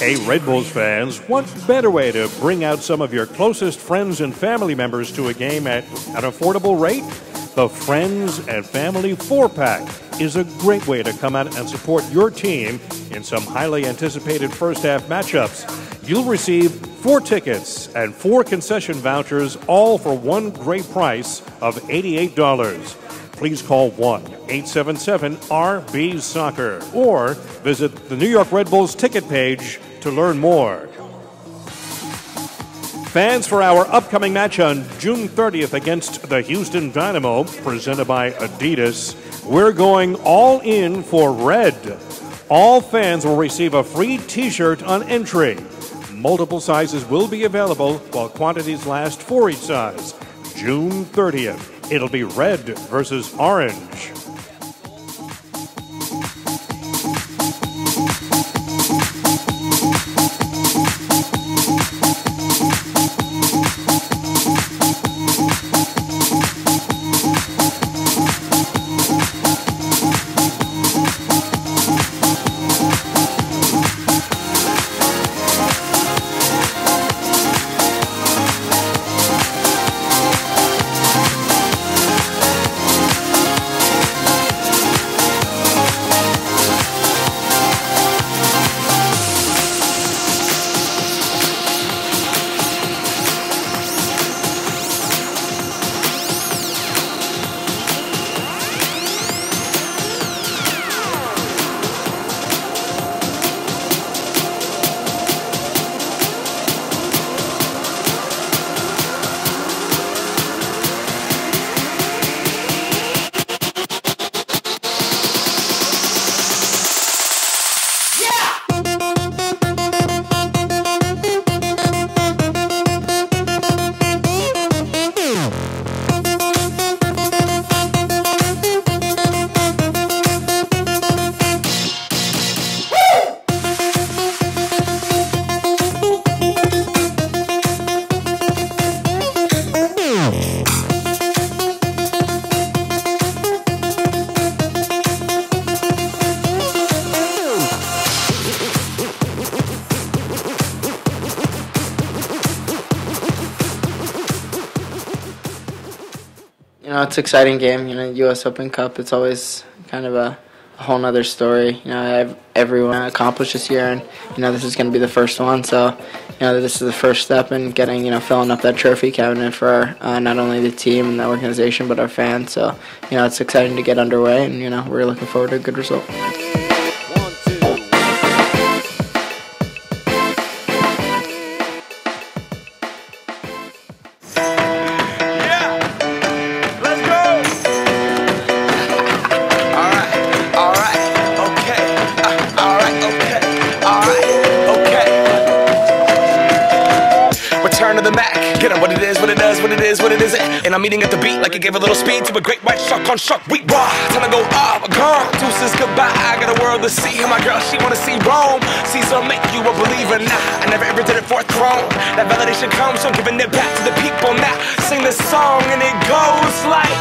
Hey, Red Bulls fans, what better way to bring out some of your closest friends and family members to a game at an affordable rate? The Friends and Family 4-Pack is a great way to come out and support your team in some highly anticipated first-half matchups. You'll receive 4 tickets and 4 concession vouchers, all for one great price of $88. Please call 1-877-RB-SOCCER or visit the New York Red Bulls ticket page to learn more. Fans, for our upcoming match on June 30th against the Houston Dynamo, presented by Adidas, we're going all in for red. All fans will receive a free t-shirt on entry. Multiple sizes will be available while quantities last for each size. June 30th. It'll be red versus orange. It's an exciting game. U.S. Open Cup, it's always kind of a whole nother story. Everyone accomplished this year, and, this is going to be the first one. So, this is the first step in getting, filling up that trophy cabinet for not only the team and the organization, but our fans. So, it's exciting to get underway, and, we're looking forward to a good result. And I'm eating at the beat like it gave a little speed to a great white shark on shark week. Raw, time to go up, gone. Deuces goodbye. I got a world to see. And my girl, she wanna see Rome. Caesar make you a believer. Nah, I never ever did it for a throne. That validation comes from giving it back to the people. Now sing this song and it goes like,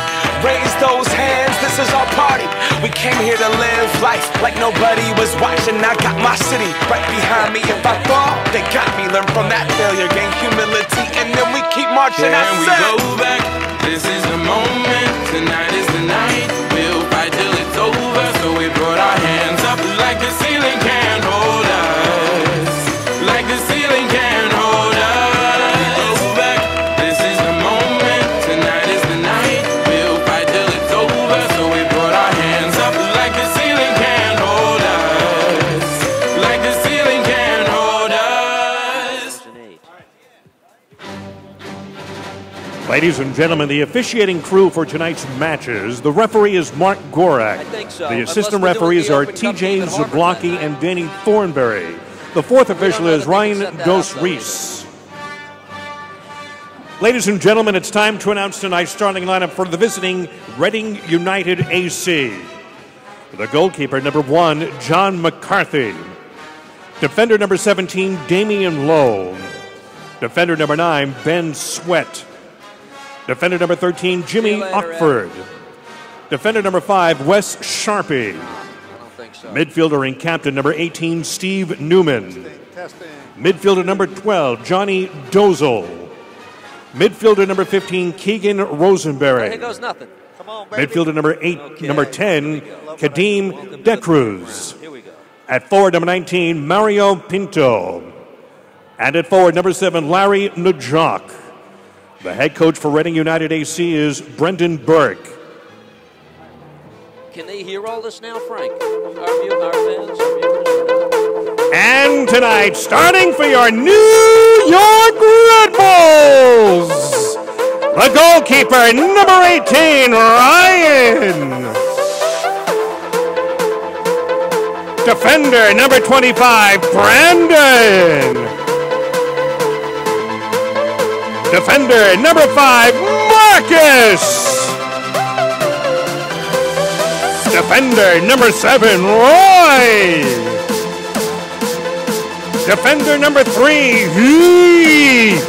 raise those hands. This is our party. We came here to live life like nobody was watching. I got my city right behind me. If I fall, they got me. Learn from that failure, gain humility, and then we keep marching. Can we go back? This is the moment, tonight is the night. We'll fight till it's over, so we put our hands up like the ceiling can't hold us. Like the ceiling can't hold us. Go back, this is the moment, tonight is the night. We'll fight till it's over, so we put our hands up like the ceiling can't hold us. Like the ceiling can't hold us. Ladies and gentlemen, the officiating crew for tonight's matches. The referee is Mark Gorak. So. The assistant referees are TJ Zablocki and Danny Thornberry. The fourth official is Ryan Dos Reis. Ladies and gentlemen, it's time to announce tonight's starting lineup for the visiting Reading United AC. The goalkeeper, number 1, John McCarthy. Defender number 17, Damian Lowe. Defender number 9, Ben Sweat. Defender number 13, Jimmy Ockford. Defender number 5, Wes Sharpie. Midfielder and captain number 18, Steve Newman. Midfielder number 12, Johnny Dozel. Midfielder number 15, Keegan Rosenberry. Here goes nothing. Come on, baby. Midfielder number 8, Okay. number 10, Kadeem De Cruz. Here we go. At forward, number 19, Mario Pinto. And at forward, number 7, Larry Najok. The head coach for Reading United AC is Brendan Burke. Can they hear all this now, Frank? Our fans? And tonight, starting for your New York Red Bulls, the goalkeeper, number 18, Ryan. Defender, number 25, Brandon. Defender, number 5, Marcus. Defender, number 7, Roy. Defender, number 3, Heath.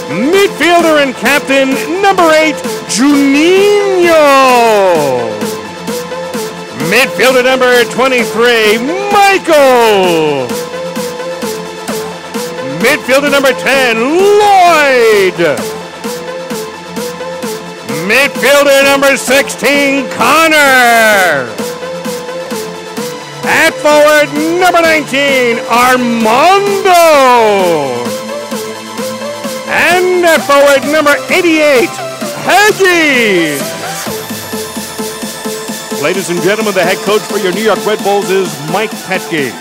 Midfielder and captain, number 8, Juninho. Midfielder number 23, Michael. Midfielder number 10, Lloyd. Midfielder number 16, Connor. At forward, number 19, Armando. And at forward, number 88, Heggie. Ladies and gentlemen, the head coach for your New York Red Bulls is Mike Petke.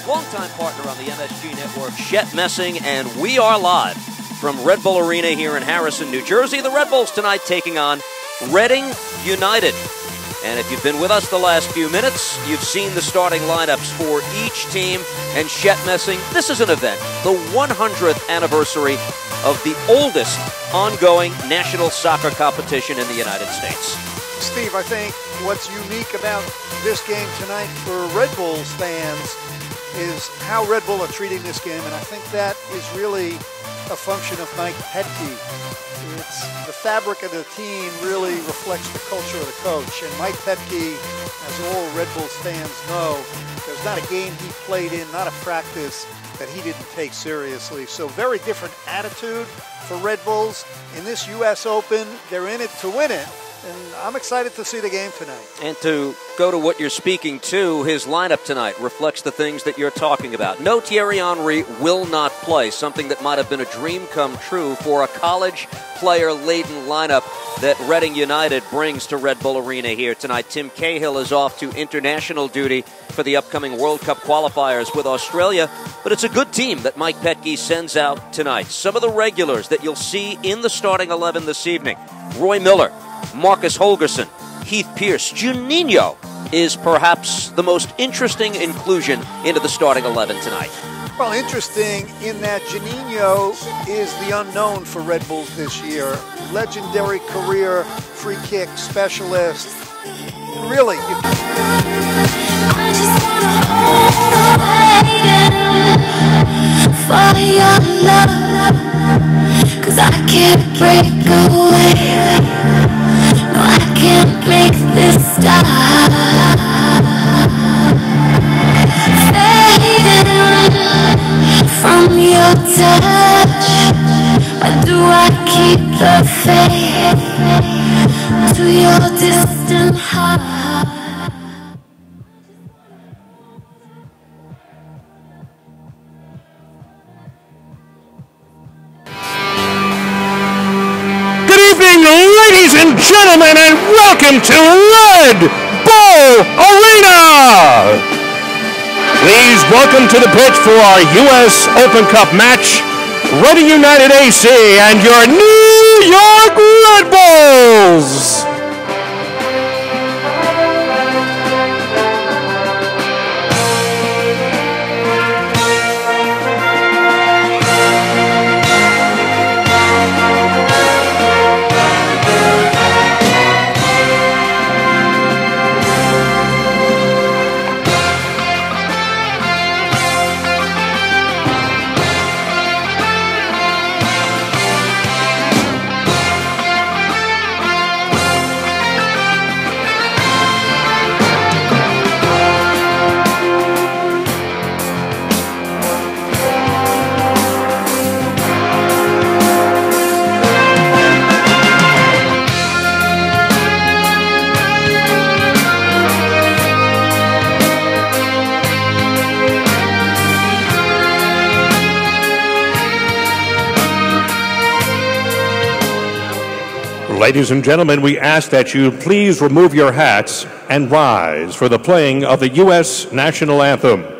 Longtime partner on the MSG Network, Shep, and we are live from Red Bull Arena here in Harrison, New Jersey. The Red Bulls tonight taking on Reading United. And if you've been with us the last few minutes, you've seen the starting lineups for each team. And Shep, this is an event, the 100th anniversary of the oldest ongoing national soccer competition in the United States. Steve, I think what's unique about this game tonight for Red Bulls fans is how Red Bull are treating this game, and I think that is really a function of Mike Petke. It's the fabric of the team really reflects the culture of the coach, and Mike Petke, as all Red Bulls fans know, there's not a game he played in, not a practice that he didn't take seriously. So very different attitude for Red Bulls. In this US Open, they're in it to win it. And I'm excited to see the game tonight. And to go to what you're speaking to, his lineup tonight reflects the things that you're talking about. No Thierry Henry will not play, something that might have been a dream come true for a college player-laden lineup that Reading United brings to Red Bull Arena here tonight. Tim Cahill is off to international duty for the upcoming World Cup qualifiers with Australia, but it's a good team that Mike Petke sends out tonight. Some of the regulars that you'll see in the starting 11 this evening: Roy Miller, Marcus Holgerson, Heath Pierce. Juninho is perhaps the most interesting inclusion into the starting 11 tonight. Well, interesting in that Juninho is the unknown for Red Bulls this year. Legendary career, free kick specialist. Really, I just wanna hold for your love, 'cause I can't break away. No, I can't make this stop. Fading from your touch. Why do I keep the faith to your distant heart? Good evening, gentlemen, and welcome to Red Bull Arena! Please welcome to the pitch for our U.S. Open Cup match, Reading United AC and your New York Red Bulls! Ladies and gentlemen, we ask that you please remove your hats and rise for the playing of the U.S. National Anthem.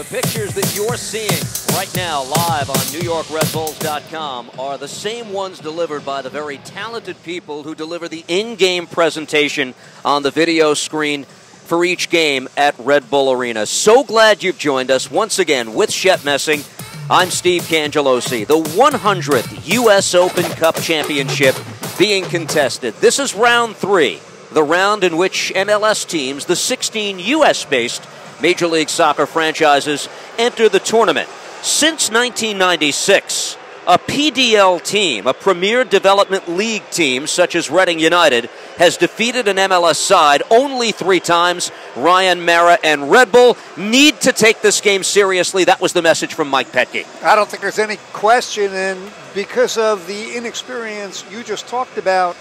Pictures that you're seeing right now live on NewYorkRedBulls.com are the same ones delivered by the very talented people who deliver the in-game presentation on the video screen for each game at Red Bull Arena. So glad you've joined us once again with Shep Messing. I'm Steve Cangialosi. The 100th U.S. Open Cup Championship being contested. This is round 3, the round in which MLS teams, the 16 U.S.-based Major League Soccer franchises, enter the tournament. Since 1996, a PDL team, a Premier Development League team such as Reading United, has defeated an MLS side only 3 times. Ryan Mara and Red Bull need to take this game seriously. That was the message from Mike Petke. I don't think there's any question, and because of the inexperience you just talked about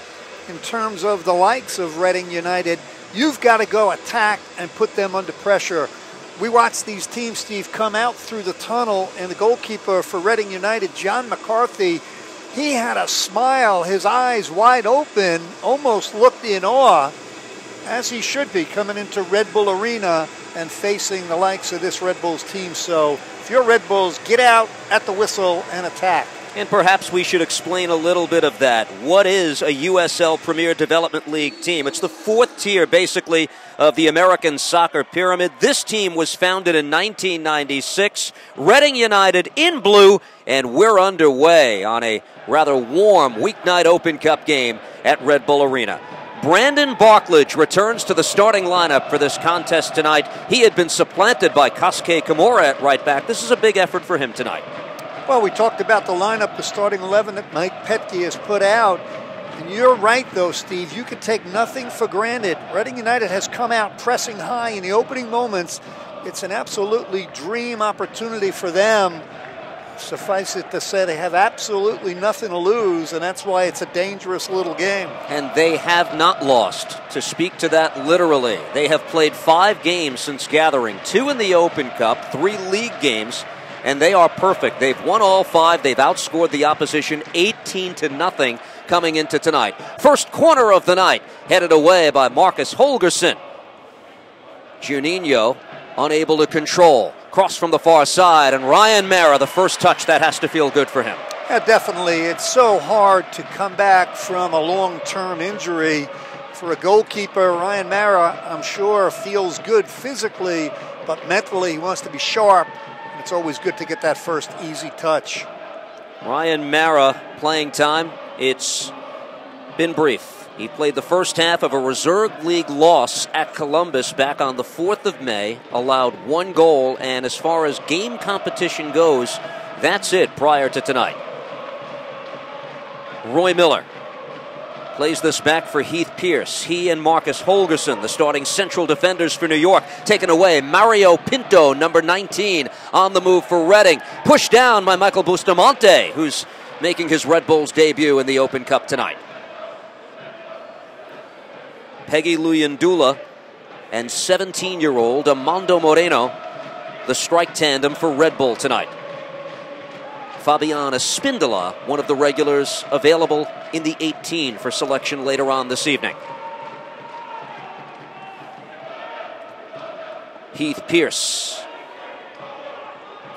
in terms of the likes of Reading United, you've got to go attack and put them under pressure. We watched these teams, Steve, come out through the tunnel, and the goalkeeper for Reading United, John McCarthy, he had a smile, his eyes wide open, almost looked in awe, as he should be, coming into Red Bull Arena and facing the likes of this Red Bulls team. So if you're Red Bulls, get out at the whistle and attack. And perhaps we should explain a little bit of that. What is a USL Premier Development League team? It's the 4th tier, basically, of the American soccer pyramid. This team was founded in 1996. Reading United in blue, and we're underway on a rather warm weeknight Open Cup game at Red Bull Arena. Brandon Barklage returns to the starting lineup for this contest tonight. He had been supplanted by Kosuke Kimura at right back. This is a big effort for him tonight. Well, we talked about the lineup, the starting 11 that Mike Petke has put out. And you're right, though, Steve. You can take nothing for granted. Reading United has come out pressing high in the opening moments. It's an absolutely dream opportunity for them. Suffice it to say, they have absolutely nothing to lose, and that's why it's a dangerous little game. And they have not lost, to speak to that literally. They have played 5 games since gathering, 2 in the Open Cup, 3 league games, and they are perfect. They've won all 5. They've outscored the opposition 18-0 coming into tonight. First corner of the night headed away by Marcus Holgerson. Juninho unable to control. Cross from the far side, and Ryan Mara, the first touch, that has to feel good for him. Yeah, definitely. It's so hard to come back from a long-term injury. For a goalkeeper, Ryan Mara, I'm sure, feels good physically, but mentally he wants to be sharp. And it's always good to get that first easy touch. Ryan Mara playing time, it's been brief. He played the first half of a Reserve League loss at Columbus back on the 4th of May, allowed 1 goal, and as far as game competition goes, that's it prior to tonight. Roy Miller plays this back for Heath Pierce. He and Marcus Holgerson, the starting central defenders for New York, taken away. Mario Pinto, number 19, on the move for Reading. Pushed down by Michael Bustamante, who's making his Red Bulls debut in the Open Cup tonight. Peggy Luyandula and 17-year-old Amando Moreno, the strike tandem for Red Bull tonight. Fabian Espindola, one of the regulars available in the 18 for selection later on this evening. Heath Pierce.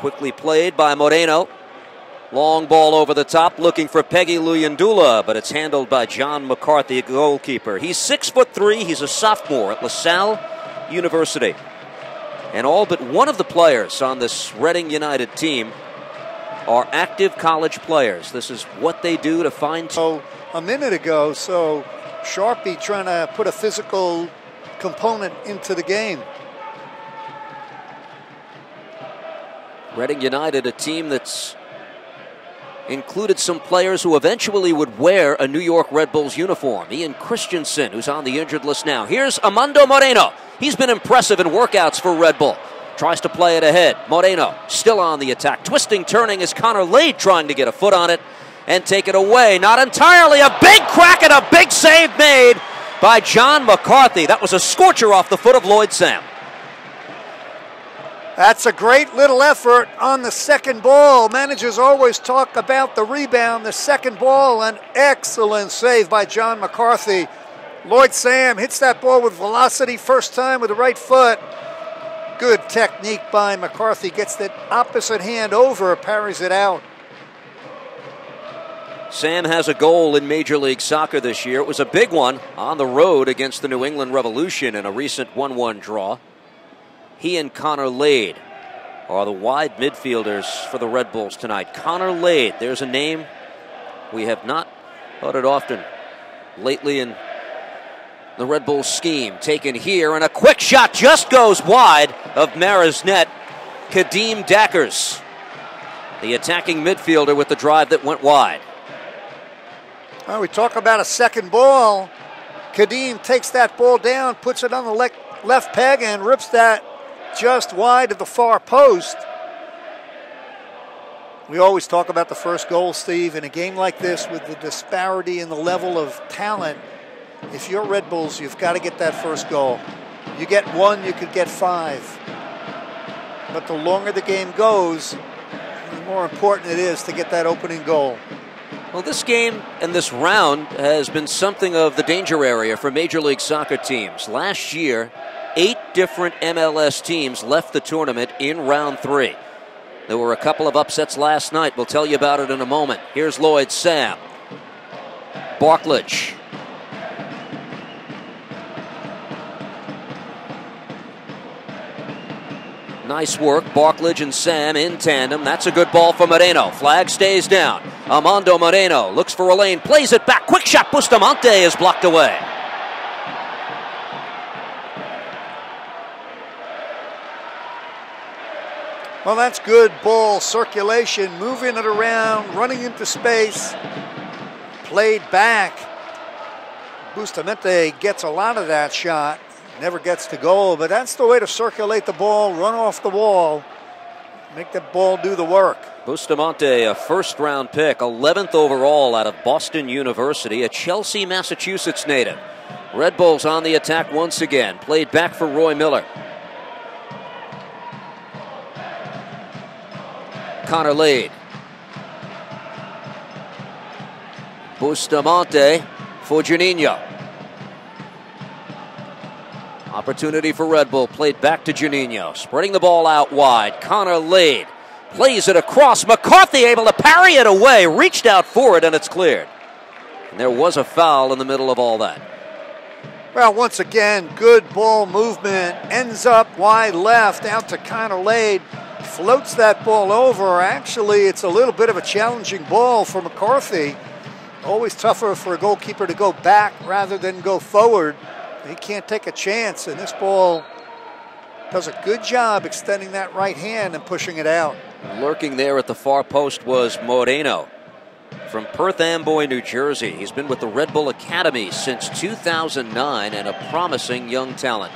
Quickly played by Moreno. Long ball over the top, looking for Peggy Luyandula, but it's handled by John McCarthy, goalkeeper. He's 6'3". He's a sophomore at LaSalle University. And all but one of the players on this Reading United team are active college players. This is what they do to find... A minute ago, so Sharpie trying to put a physical component into the game. Reading United, a team that's included some players who eventually would wear a New York Red Bulls uniform. Ian Christensen, who's on the injured list now. Here's Amando Moreno. He's been impressive in workouts for Red Bull. Tries to play it ahead. Moreno still on the attack. Twisting, turning is Connor Lade trying to get a foot on it and take it away. Not entirely. A big crack and a big save made by John McCarthy. That was a scorcher off the foot of Lloyd Sam. That's a great little effort on the second ball. Managers always talk about the rebound, the second ball, an excellent save by John McCarthy. Lloyd Sam hits that ball with velocity first time with the right foot. Good technique by McCarthy. Gets the opposite hand over, parries it out. Sam has a goal in Major League Soccer this year. It was a big one on the road against the New England Revolution in a recent 1-1 draw. He and Connor Lade are the wide midfielders for the Red Bulls tonight. Connor Lade, there's a name we have not uttered often lately in the Red Bull scheme. Taken here, and a quick shot just goes wide of Mara's net. Kadeem Dackers, the attacking midfielder with the drive that went wide. Well, we talk about a second ball. Kadeem takes that ball down, puts it on the left peg, and rips that just wide of the far post. We always talk about the first goal, Steve. In a game like this, with the disparity in the level of talent, if you're Red Bulls, you've got to get that first goal. You get one, you could get 5. But the longer the game goes, the more important it is to get that opening goal. Well, this game and this round has been something of the danger area for Major League Soccer teams. Last year, 8 different MLS teams left the tournament in round 3. There were a couple of upsets last night. We'll tell you about it in a moment. Here's Lloyd Sam. Barklage. Nice work. Barklage and Sam in tandem. That's a good ball for Moreno. Flag stays down. Amando Moreno looks for a lane. Plays it back. Quick shot. Bustamante is blocked away. Well, that's good ball circulation, moving it around, running into space, played back. Bustamante gets a lot of that shot, never gets to goal, but that's the way to circulate the ball, run off the wall, make the ball do the work. Bustamante, a first-round pick, 11th overall out of Boston University, a Chelsea, Massachusetts native. Red Bulls on the attack once again, played back for Roy Miller. Connor Lade. Bustamante for Juninho. Opportunity for Red Bull, played back to Juninho. Spreading the ball out wide. Connor Lade plays it across. McCarthy able to parry it away. Reached out for it, and it's cleared. And there was a foul in the middle of all that. Well, once again, good ball movement. Ends up wide left out to Connor Lade. Floats that ball over. Actually, it's a little bit of a challenging ball for McCarthy. Always tougher for a goalkeeper to go back rather than go forward. He can't take a chance, and this ball does a good job extending that right hand and pushing it out. Lurking there at the far post was Moreno from Perth Amboy, New Jersey. He's been with the Red Bull Academy since 2009 and a promising young talent.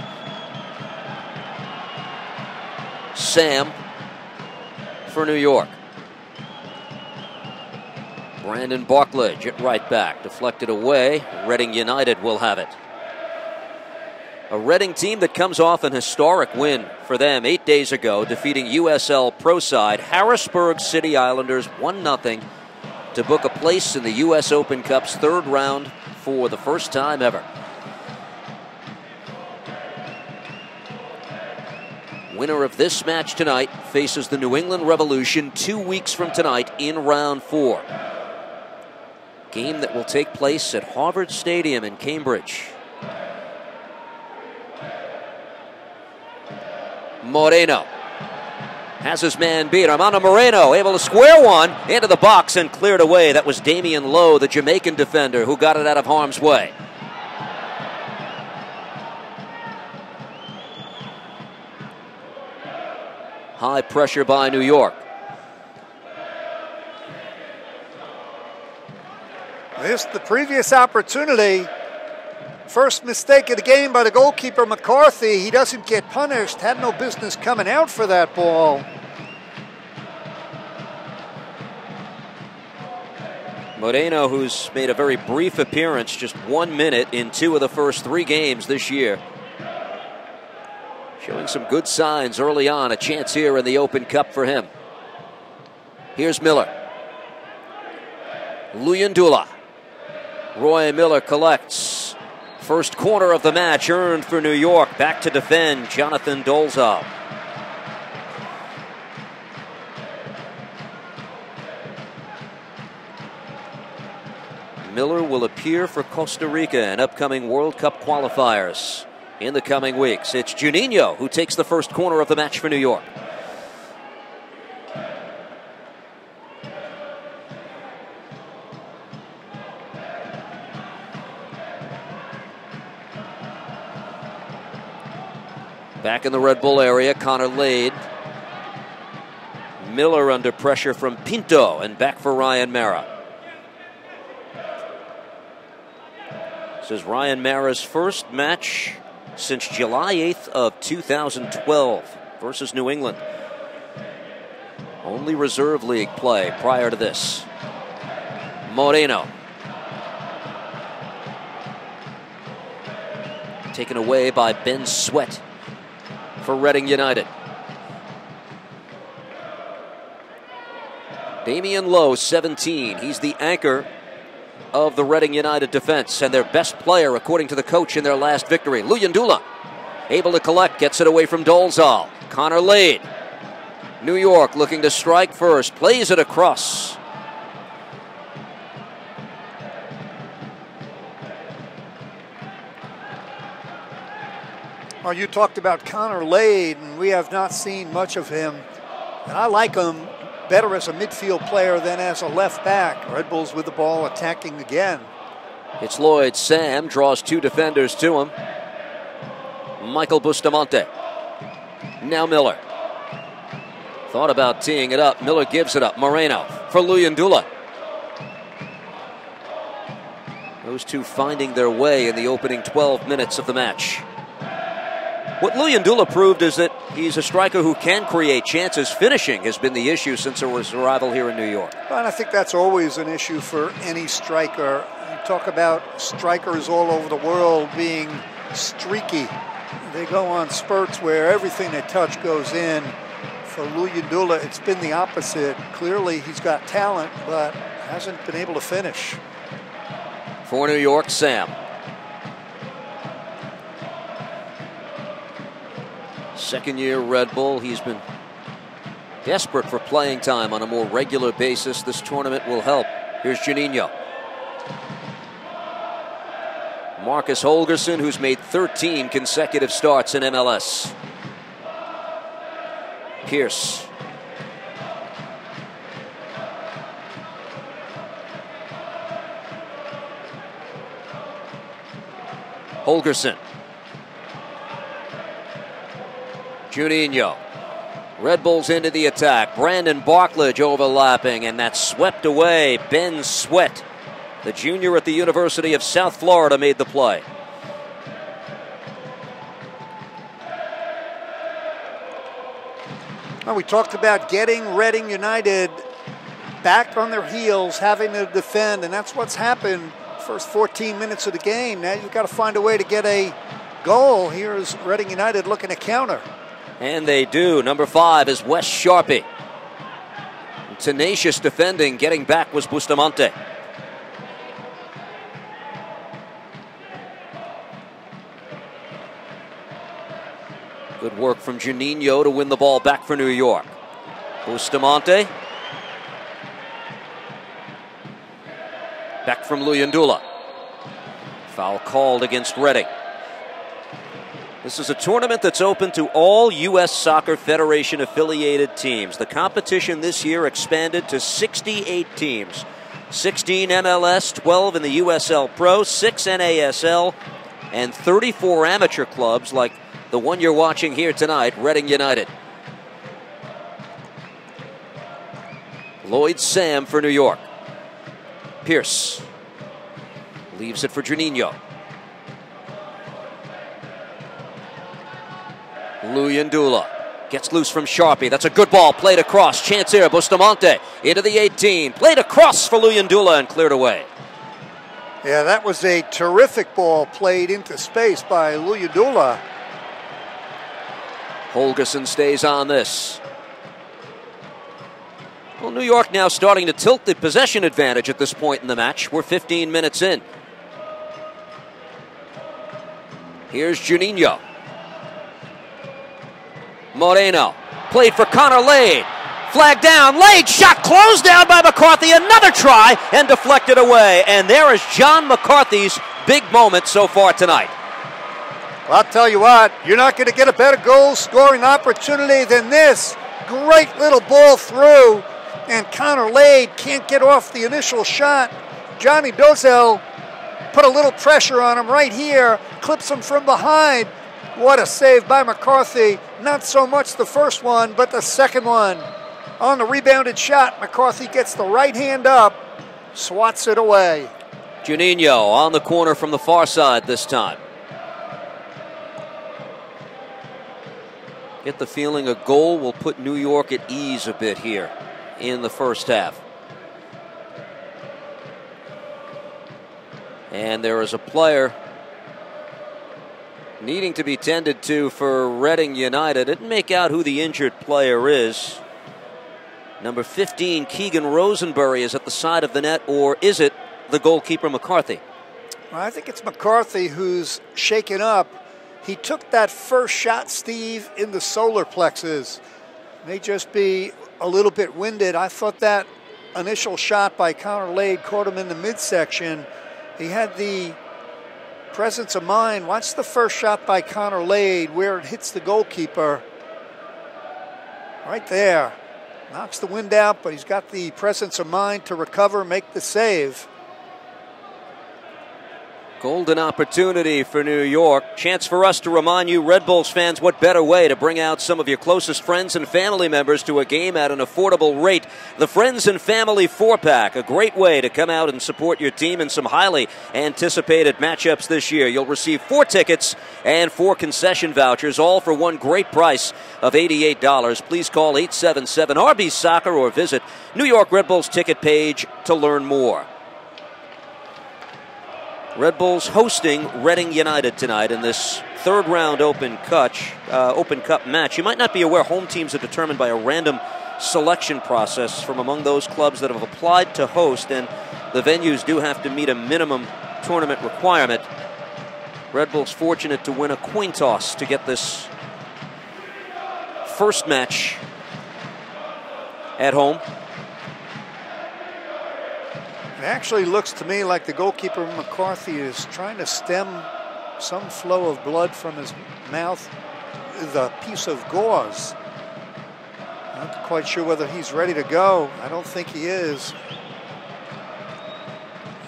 Sam for New York. Brandon Barklage at right back. Deflected away. Reading United will have it. A Reading team that comes off an historic win for them 8 days ago, defeating USL pro side Harrisburg City Islanders 1-0 to book a place in the US Open Cup's third round for the first time ever. Winner of this match tonight faces the New England Revolution 2 weeks from tonight in round 4. Game that will take place at Harvard Stadium in Cambridge. Moreno has his man beat. Armando Moreno able to square one into the box and cleared away. That was Damian Lowe, the Jamaican defender, who got it out of harm's way. High pressure by New York. Missed the previous opportunity. First mistake of the game by the goalkeeper, McCarthy. He doesn't get punished. Had no business coming out for that ball. Moreno, who's made a very brief appearance, just 1 minute in 2 of the first 3 games this year. Showing some good signs early on. A chance here in the Open Cup for him. Here's Miller. Luyendula. Roy Miller collects. First corner of the match earned for New York. Back to defend, Jonathan Dolezal. Miller will appear for Costa Rica in upcoming World Cup qualifiers in the coming weeks. It's Juninho who takes the first corner of the match for New York. Back in the Red Bull area, Connor Lade. Miller under pressure from Pinto, and back for Ryan Mara. This is Ryan Mara's first match since July 8th of 2012 versus New England. Only reserve league play prior to this. Moreno. Taken away by Ben Sweat for Reading United. Damian Lowe, 17. He's the anchor of the Reading United defense and their best player, according to the coach, in their last victory. Luyendula able to collect, gets it away from Dolezal. Connor Lade. New York looking to strike first, plays it across. Well, you talked about Connor Lade, and we have not seen much of him. And I like him better as a midfield player than as a left back. Red Bulls with the ball attacking again. It's Lloyd. Sam draws 2 defenders to him. Michael Bustamante. Now Miller. Thought about teeing it up. Miller gives it up. Moreno for Luyendula. Those two finding their way in the opening 12 minutes of the match. What Luyendula proved is that he's a striker who can create chances. Finishing has been the issue since his arrival here in New York. And I think that's always an issue for any striker. You talk about strikers all over the world being streaky. They go on spurts where everything they touch goes in. For Luyendula, it's been the opposite. Clearly, he's got talent, but hasn't been able to finish. For New York, Sam. Second-year Red Bull. He's been desperate for playing time on a more regular basis. This tournament will help. Here's Juninho. Marcus Holgerson, who's made 13 consecutive starts in MLS. Pierce. Holgerson. Juninho. Red Bulls into the attack. Brandon Barklage overlapping, and that's swept away. Ben Sweat, the junior at the University of South Florida, made the play. Well, we talked about getting Reading United back on their heels, having to defend, and that's what's happened first 14 minutes of the game. Now you've got to find a way to get a goal. Here's Reading United looking to counter. And they do. Number 5 is Wes Sharpie. Tenacious defending. Getting back was Bustamante. Good work from Juninho to win the ball back for New York. Bustamante. Back from Luyendula. Foul called against Reading. This is a tournament that's open to all U.S. Soccer Federation affiliated teams. The competition this year expanded to 68 teams. 16 MLS, 12 in the USL Pro, 6 NASL, and 34 amateur clubs like the one you're watching here tonight, Reading United. Lloyd Sam for New York. Pierce leaves it for Juninho. Luyendula gets loose from Sharpie. That's a good ball played across. Chance here. Bustamante into the 18. Played across for Luyendula and cleared away. Yeah, that was a terrific ball played into space by Luyendula. Holgerson stays on this. Well, New York now starting to tilt the possession advantage at this point in the match. We're 15 minutes in. Here's Juninho. Moreno played for Connor Lade. Flag down. Lade shot closed down by McCarthy. Another try and deflected away. And there is John McCarthy's big moment so far tonight. Well, I'll tell you what, you're not going to get a better goal scoring opportunity than this. Great little ball through. And Connor Lade can't get off the initial shot. Johnny Dozel put a little pressure on him right here. Clips him from behind. What a save by McCarthy. Not so much the first one, but the second one. On the rebounded shot, McCarthy gets the right hand up, swats it away. Juninho on the corner from the far side this time. Get the feeling a goal will put New York at ease a bit here in the first half. And there is a player needing to be tended to for Reading United. Didn't make out who the injured player is. Number 15, Keegan Rosenberry, is at the side of the net, or is it the goalkeeper McCarthy? Well, I think it's McCarthy who's shaken up. He took that first shot, Steve, in the solar plexus. May just be a little bit winded. I thought that initial shot by Connor Lade caught him in the midsection. He had the presence of mind. Watch the first shot by Connor Lade where it hits the goalkeeper. Right there. Knocks the wind out, but he's got the presence of mind to recover, make the save. Golden opportunity for New York. Chance for us to remind you, Red Bulls fans, what better way to bring out some of your closest friends and family members to a game at an affordable rate. The Friends and Family 4-pack, a great way to come out and support your team in some highly anticipated matchups this year. You'll receive 4 tickets and 4 concession vouchers, all for one great price of $88. Please call 877-RB-SOCCER or visit New York Red Bulls ticket page to learn more. Red Bulls hosting Reading United tonight in this third round Open Cup match. You might not be aware home teams are determined by a random selection process from among those clubs that have applied to host, and the venues do have to meet a minimum tournament requirement. Red Bulls fortunate to win a coin toss to get this first match at home. It actually looks to me like the goalkeeper McCarthy is trying to stem some flow of blood from his mouth with a piece of gauze. Not quite sure whether he's ready to go. I don't think he is.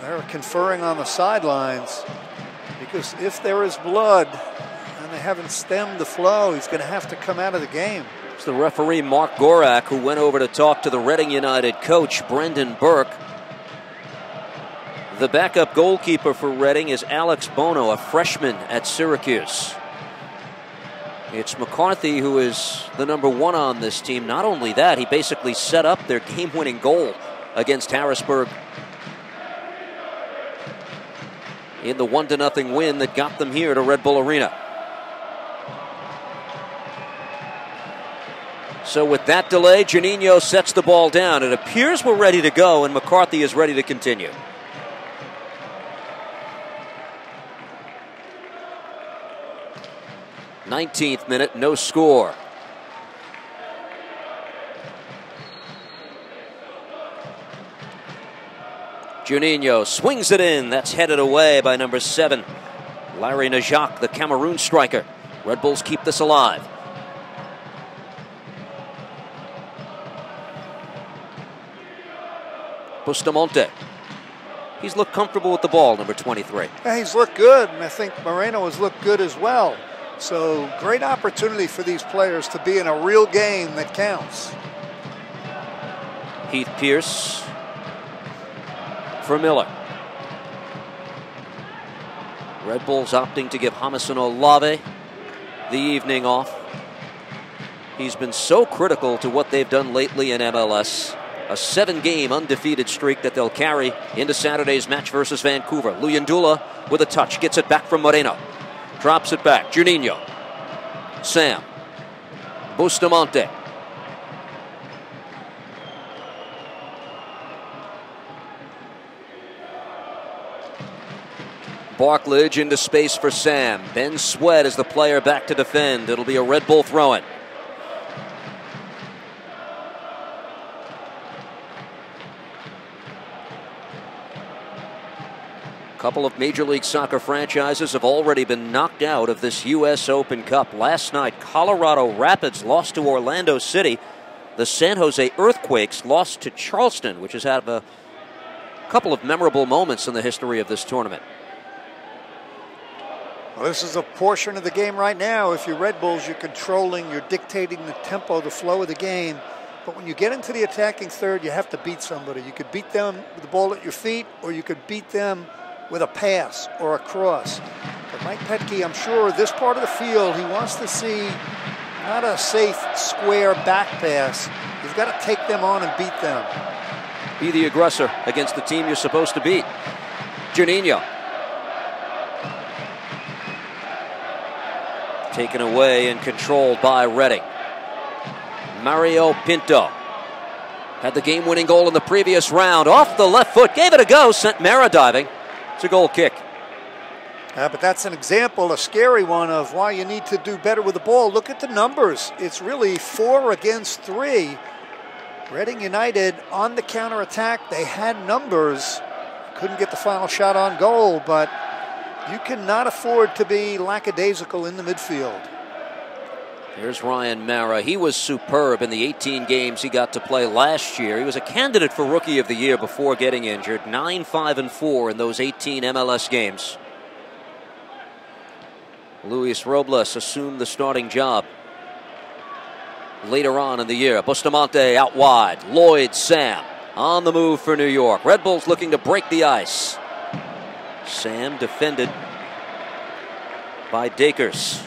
They're conferring on the sidelines, because if there is blood and they haven't stemmed the flow, he's going to have to come out of the game. It's the referee Mark Gorak who went over to talk to the Reading United coach Brendan Burke. The backup goalkeeper for Reading is Alex Bono, a freshman at Syracuse. It's McCarthy who is the #1 on this team. Not only that, he basically set up their game-winning goal against Harrisburg in the 1-0 win that got them here to Red Bull Arena. So with that delay, Juninho sets the ball down. It appears we're ready to go, and McCarthy is ready to continue. 19th minute, no score. Juninho swings it in. That's headed away by #7, Larry Najak, the Cameroon striker. Red Bulls keep this alive. Bustamante. He's looked comfortable with the ball, #23. Yeah, he's looked good, and I think Moreno has looked good as well. So great opportunity for these players to be in a real game that counts. Heath Pierce for Miller. Red Bulls opting to give Jamison Olave the evening off. He's been so critical to what they've done lately in MLS. A 7-game undefeated streak that they'll carry into Saturday's match versus Vancouver. Luyendula with a touch, gets it back from Moreno. Drops it back, Juninho. Sam. Bustamante. Barklage into space for Sam. Ben Sweat is the player back to defend. It'll be a Red Bull throw-in. A couple of Major League Soccer franchises have already been knocked out of this U.S. Open Cup. Last night, Colorado Rapids lost to Orlando City. The San Jose Earthquakes lost to Charleston, which has had a couple of memorable moments in the history of this tournament. Well, this is a portion of the game right now. If you're Red Bulls, you're controlling, you're dictating the tempo, the flow of the game. But when you get into the attacking third, you have to beat somebody. You could beat them with the ball at your feet, or you could beat them with a pass or a cross. But Mike Petke, I'm sure this part of the field, he wants to see not a safe, square back pass. You've got to take them on and beat them. Be the aggressor against the team you're supposed to beat. Juninho. Taken away and controlled by Reading. Mario Pinto had the game-winning goal in the previous round. Off the left foot, gave it a go, sent Mara diving. It's a goal kick. But that's an example, a scary one, of why you need to do better with the ball. Look at the numbers. It's really 4 against 3. Reading United on the counterattack. They had numbers. Couldn't get the final shot on goal, but you cannot afford to be lackadaisical in the midfield. Here's Ryan Mara. He was superb in the 18 games he got to play last year. He was a candidate for Rookie of the Year before getting injured. 9-5-4 in those 18 MLS games. Luis Robles assumed the starting job later on in the year. Bustamante out wide. Lloyd Sam on the move for New York. Red Bulls looking to break the ice. Sam defended by Dakers.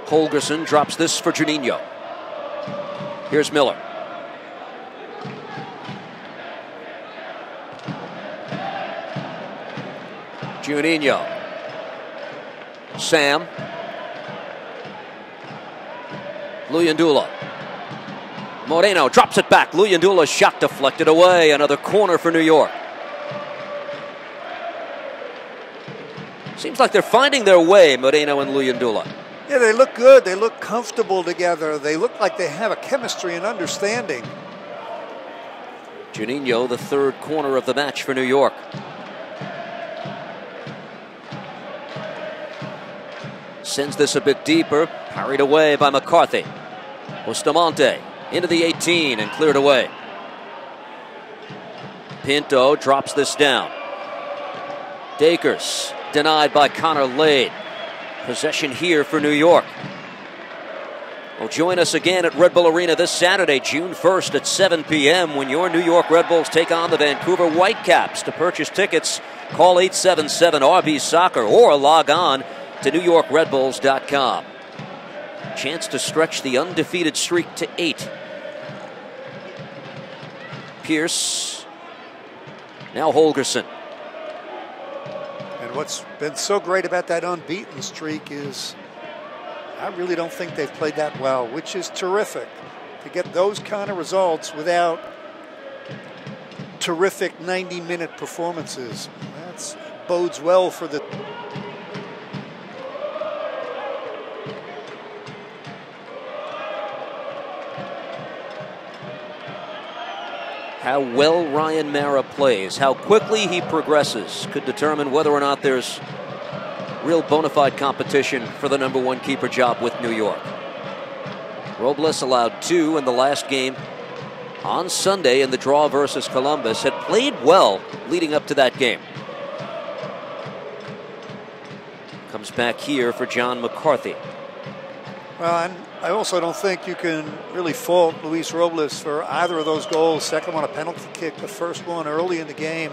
Holgerson drops this for Juninho. Here's Miller. Juninho. Sam. Luyendula. Moreno drops it back. Luyendula's shot deflected away. Another corner for New York. Seems like they're finding their way, Moreno and Luyendula. Yeah, they look good. They look comfortable together. They look like they have a chemistry and understanding. Juninho, the third corner of the match for New York. Sends this a bit deeper. Parried away by McCarthy. Bustamante into the 18 and cleared away. Pinto drops this down. Dakers denied by Connor Lade. Possession here for New York. Well, join us again at Red Bull Arena this Saturday, June 1st at 7 p.m. when your New York Red Bulls take on the Vancouver Whitecaps. To purchase tickets, call 877-RB-SOCCER or log on to NewYorkRedBulls.com. Chance to stretch the undefeated streak to 8. Pierce. Now Holgerson. And what's been so great about that unbeaten streak is I really don't think they've played that well, which is terrific to get those kind of results without terrific 90-minute performances. That bodes well for the... How well Ryan Mara plays, how quickly he progresses, could determine whether or not there's real bona fide competition for the #1 keeper job with New York. Robles allowed 2 in the last game on Sunday in the draw versus Columbus. Had played well leading up to that game. Comes back here for John McCarthy. Well, and I also don't think you can really fault Luis Robles for either of those goals. Second one, a penalty kick. The first one early in the game,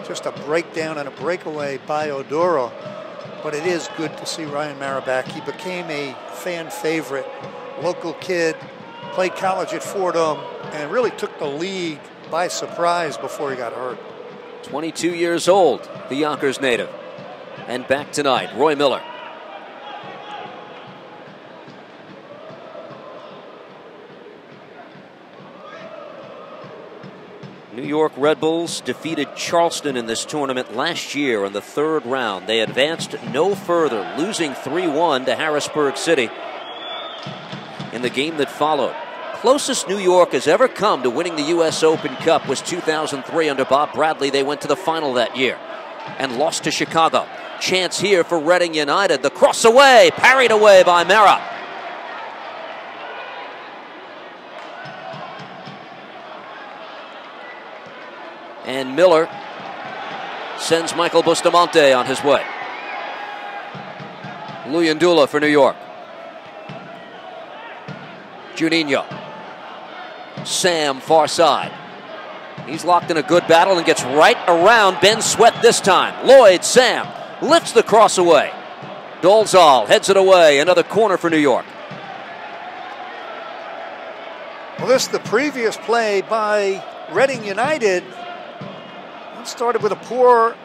just a breakdown and a breakaway by Oduro. But it is good to see Ryan Mara back. He became a fan favorite. Local kid, played college at Fordham, and really took the league by surprise before he got hurt. 22 years old, the Yonkers native. And back tonight, Roy Miller. New York Red Bulls defeated Charleston in this tournament last year in the 3rd round. They advanced no further, losing 3-1 to Harrisburg City in the game that followed. Closest New York has ever come to winning the U.S. Open Cup was 2003 under Bob Bradley. They went to the final that year and lost to Chicago. Chance here for Reading United. The cross away, parried away by Mara. And Miller sends Michael Bustamante on his way. Luyendula for New York. Juninho. Sam far side. He's locked in a good battle and gets right around Ben Sweat this time. Lloyd, Sam, lifts the cross away. Dolzal heads it away. Another corner for New York. Well, this is the previous play by Reading United. Started with a poor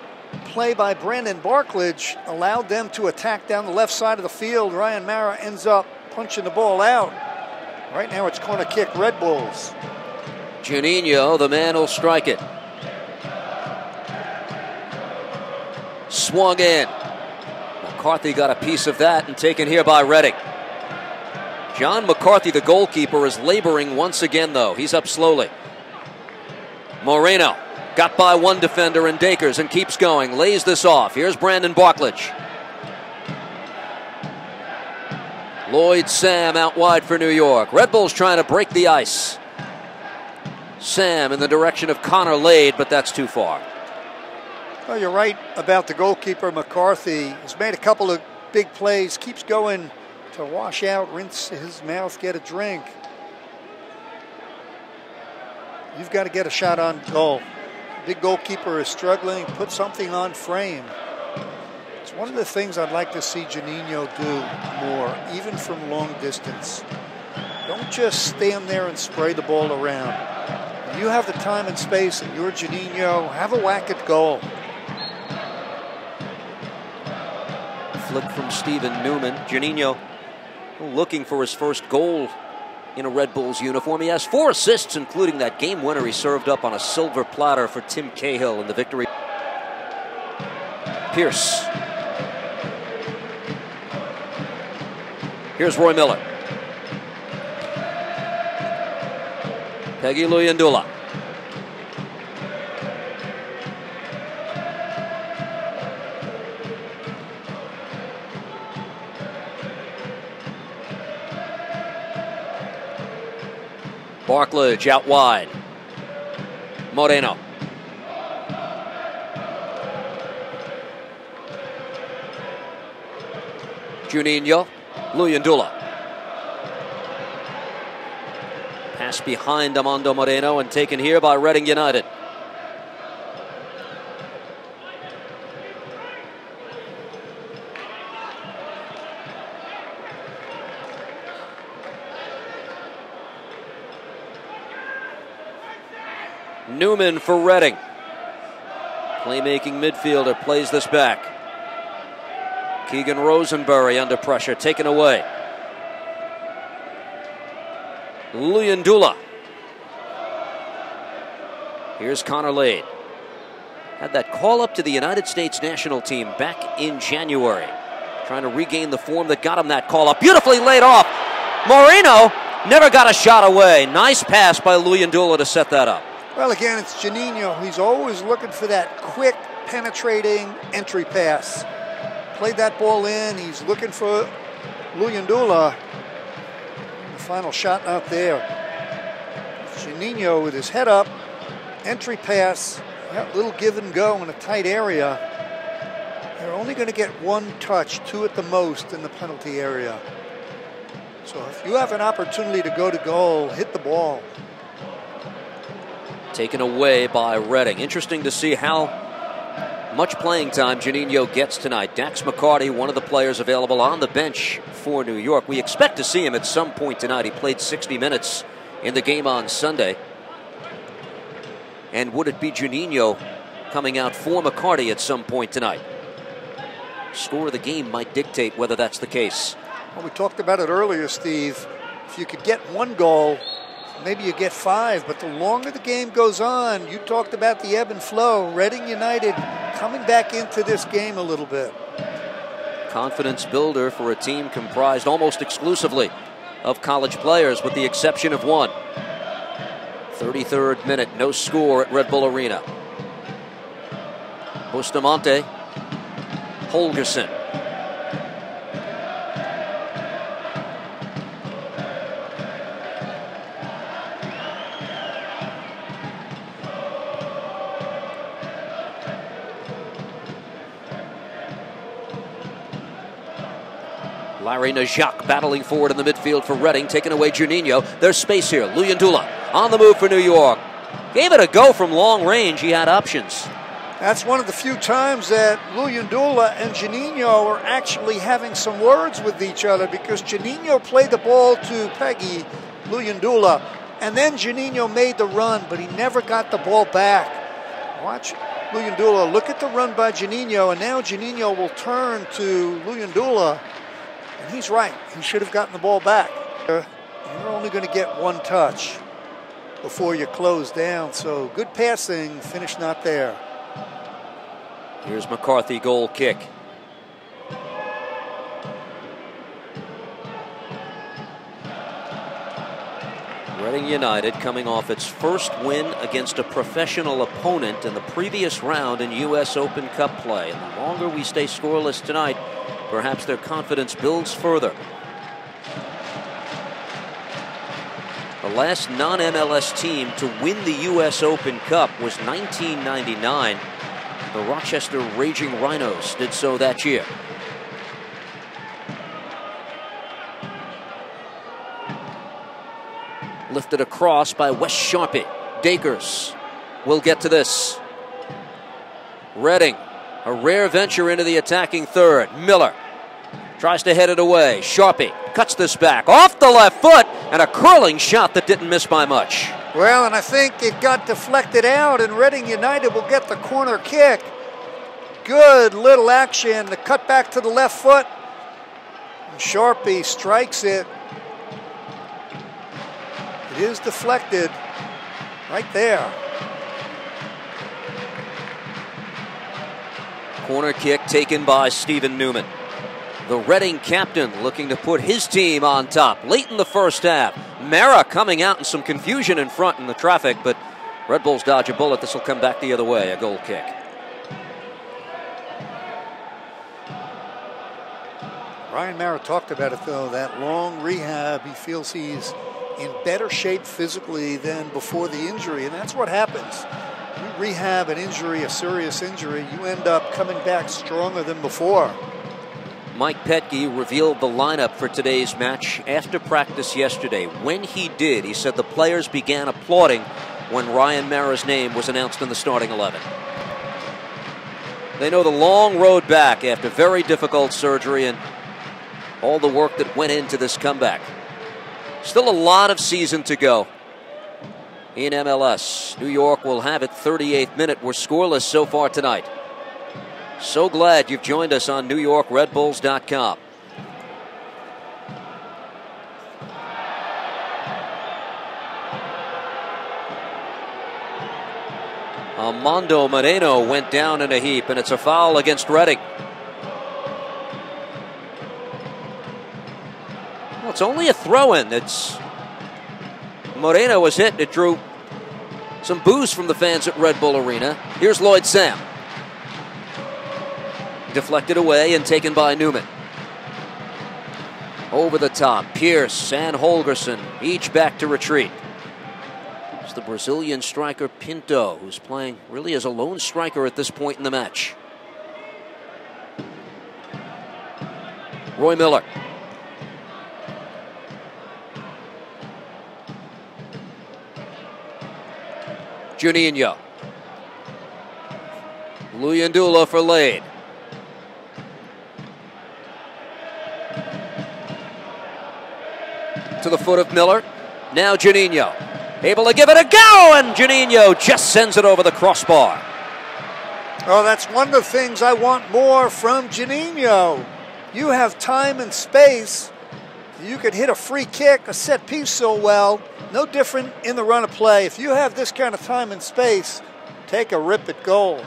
play by Brandon Barklage, allowed them to attack down the left side of the field. Ryan Mara ends up punching the ball out. Right now it's corner kick Red Bulls. Juninho, the man who'll strike it. Swung in. McCarthy got a piece of that and taken here by Reading. John McCarthy, the goalkeeper, is laboring once again, though. He's up slowly. Moreno. Got by one defender and Dakers and keeps going. Lays this off. Here's Brandon Barklage. Lloyd Sam out wide for New York. Red Bulls trying to break the ice. Sam in the direction of Connor Lade, but that's too far. Well, you're right about the goalkeeper, McCarthy. He's made a couple of big plays. Keeps going to wash out, rinse his mouth, get a drink. You've got to get a shot on goal. Big goalkeeper is struggling. Put something on frame. It's one of the things I'd like to see Juninho do more, even from long distance. Don't just stand there and spray the ball around. When you have the time and space and you're Juninho, have a whack at goal. Flick from Steven Newman. Juninho looking for his first goal in a Red Bulls uniform. He has 4 assists, including that game winner he served up on a silver platter for Tim Cahill in the victory. Pierce. Here's Roy Miller. Peggy Luyandula. Barklage out wide. Moreno. Juninho. Luyandula. Pass behind Armando Moreno and taken here by Reading United. Newman for Reading. Playmaking midfielder plays this back. Keegan Rosenberry under pressure, taken away. Luyandula. Here's Connor Lade. Had that call up to the United States national team back in January. Trying to regain the form that got him that call up. Beautifully laid off. Moreno never got a shot away. Nice pass by Luyandula to set that up. Well, again, it's Juninho. He's always looking for that quick, penetrating entry pass. Played that ball in. He's looking for Luyandula. The final shot not there. Juninho with his head up. Entry pass. That little give and go in a tight area. They're only going to get 1 touch, 2 at the most in the penalty area. So if you have an opportunity to go to goal, hit the ball. Taken away by Reading. Interesting to see how much playing time Juninho gets tonight. Dax McCarty, one of the players available on the bench for New York. We expect to see him at some point tonight. He played 60 minutes in the game on Sunday. And would it be Juninho coming out for McCarty at some point tonight? Score of the game might dictate whether that's the case. Well, we talked about it earlier, Steve. If you could get 1 goal, maybe you get 5, but the longer the game goes on, you talked about the ebb and flow. Reading United coming back into this game a little bit. Confidence builder for a team comprised almost exclusively of college players, with the exception of 1. 33rd minute, no score at Red Bull Arena. Bustamante, Holgerson. Larry Najak battling forward in the midfield for Reading, taking away Juninho. There's space here. Luyandula on the move for New York. Gave it a go from long range. He had options. That's one of the few times that Luyandula and Juninho are actually having some words with each other, because Juninho played the ball to Peggy Luyandula, and then Juninho made the run, but he never got the ball back. Watch Luyandula look at the run by Juninho, and now Juninho will turn to Luyandula. And he's right. He should have gotten the ball back. You're only going to get 1 touch before you close down. So good passing, finish not there. Here's McCarthy, goal kick. Reading United coming off its first win against a professional opponent in the previous round in US Open Cup play. And the longer we stay scoreless tonight, perhaps their confidence builds further. The last non-MLS team to win the US Open Cup was 1999. The Rochester Raging Rhinos did so that year. Lifted across by Wes Sharpie. Dakers will get to this. Reading A rare venture into the attacking third. Miller tries to head it away. Sharpie cuts this back off the left foot, and a curling shot that didn't miss by much. Well, and I think it got deflected out, and Reading United will get the corner kick. Good little action. The cut back to the left foot. And Sharpie strikes it. It is deflected right there. Corner kick taken by Stephen Newman. The Reading captain looking to put his team on top late in the first half. Mara coming out in some confusion in front in the traffic, but Red Bulls dodge a bullet. This will come back the other way, a goal kick. Ryan Mara talked about it, though, that long rehab. He feels he's in better shape physically than before the injury, and that's what happens. You rehab an injury, a serious injury, you end up coming back stronger than before. Mike Petke revealed the lineup for today's match after practice yesterday. When he did, he said the players began applauding when Ryan Mara's name was announced in the starting 11. They know the long road back after very difficult surgery and all the work that went into this comeback. Still a lot of season to go in MLS. New York will have it 38th minute. We're scoreless so far tonight. So glad you've joined us on NewYorkRedBulls.com. Armando Moreno went down in a heap, and it's a foul against Reading. Well, it's only a throw-in. Moreno was hit. It drew some boos from the fans at Red Bull Arena. Here's Lloyd Sam. Deflected away and taken by Newman. Over the top, Pierce and Holgerson, each back to retreat. It's the Brazilian striker Pinto, who's playing really as a lone striker at this point in the match. Roy Miller. Juninho. Luyandula for Lade. To the foot of Miller. Now Juninho. Able to give it a go, and Juninho just sends it over the crossbar. Oh, that's one of the things I want more from Juninho. You have time and space. You could hit a free kick, a set piece so well. No different in the run of play. If you have this kind of time and space, take a rip at goal.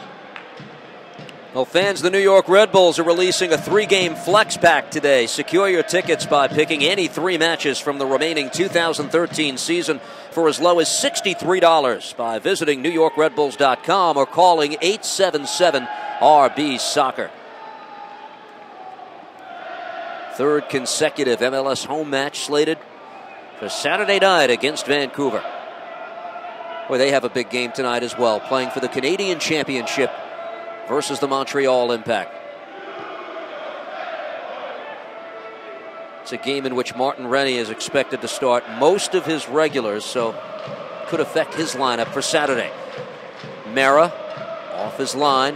Well, fans of the New York Red Bulls are releasing a 3-game flex pack today. Secure your tickets by picking any 3 matches from the remaining 2013 season for as low as $63 by visiting NewYorkRedBulls.com or calling 877-RB-SOCCER. Third consecutive MLS home match slated for Saturday night against Vancouver, where they have a big game tonight as well, playing for the Canadian Championship versus the Montreal Impact. It's a game in which Martin Rennie is expected to start most of his regulars, so could affect his lineup for Saturday. Mara off his line.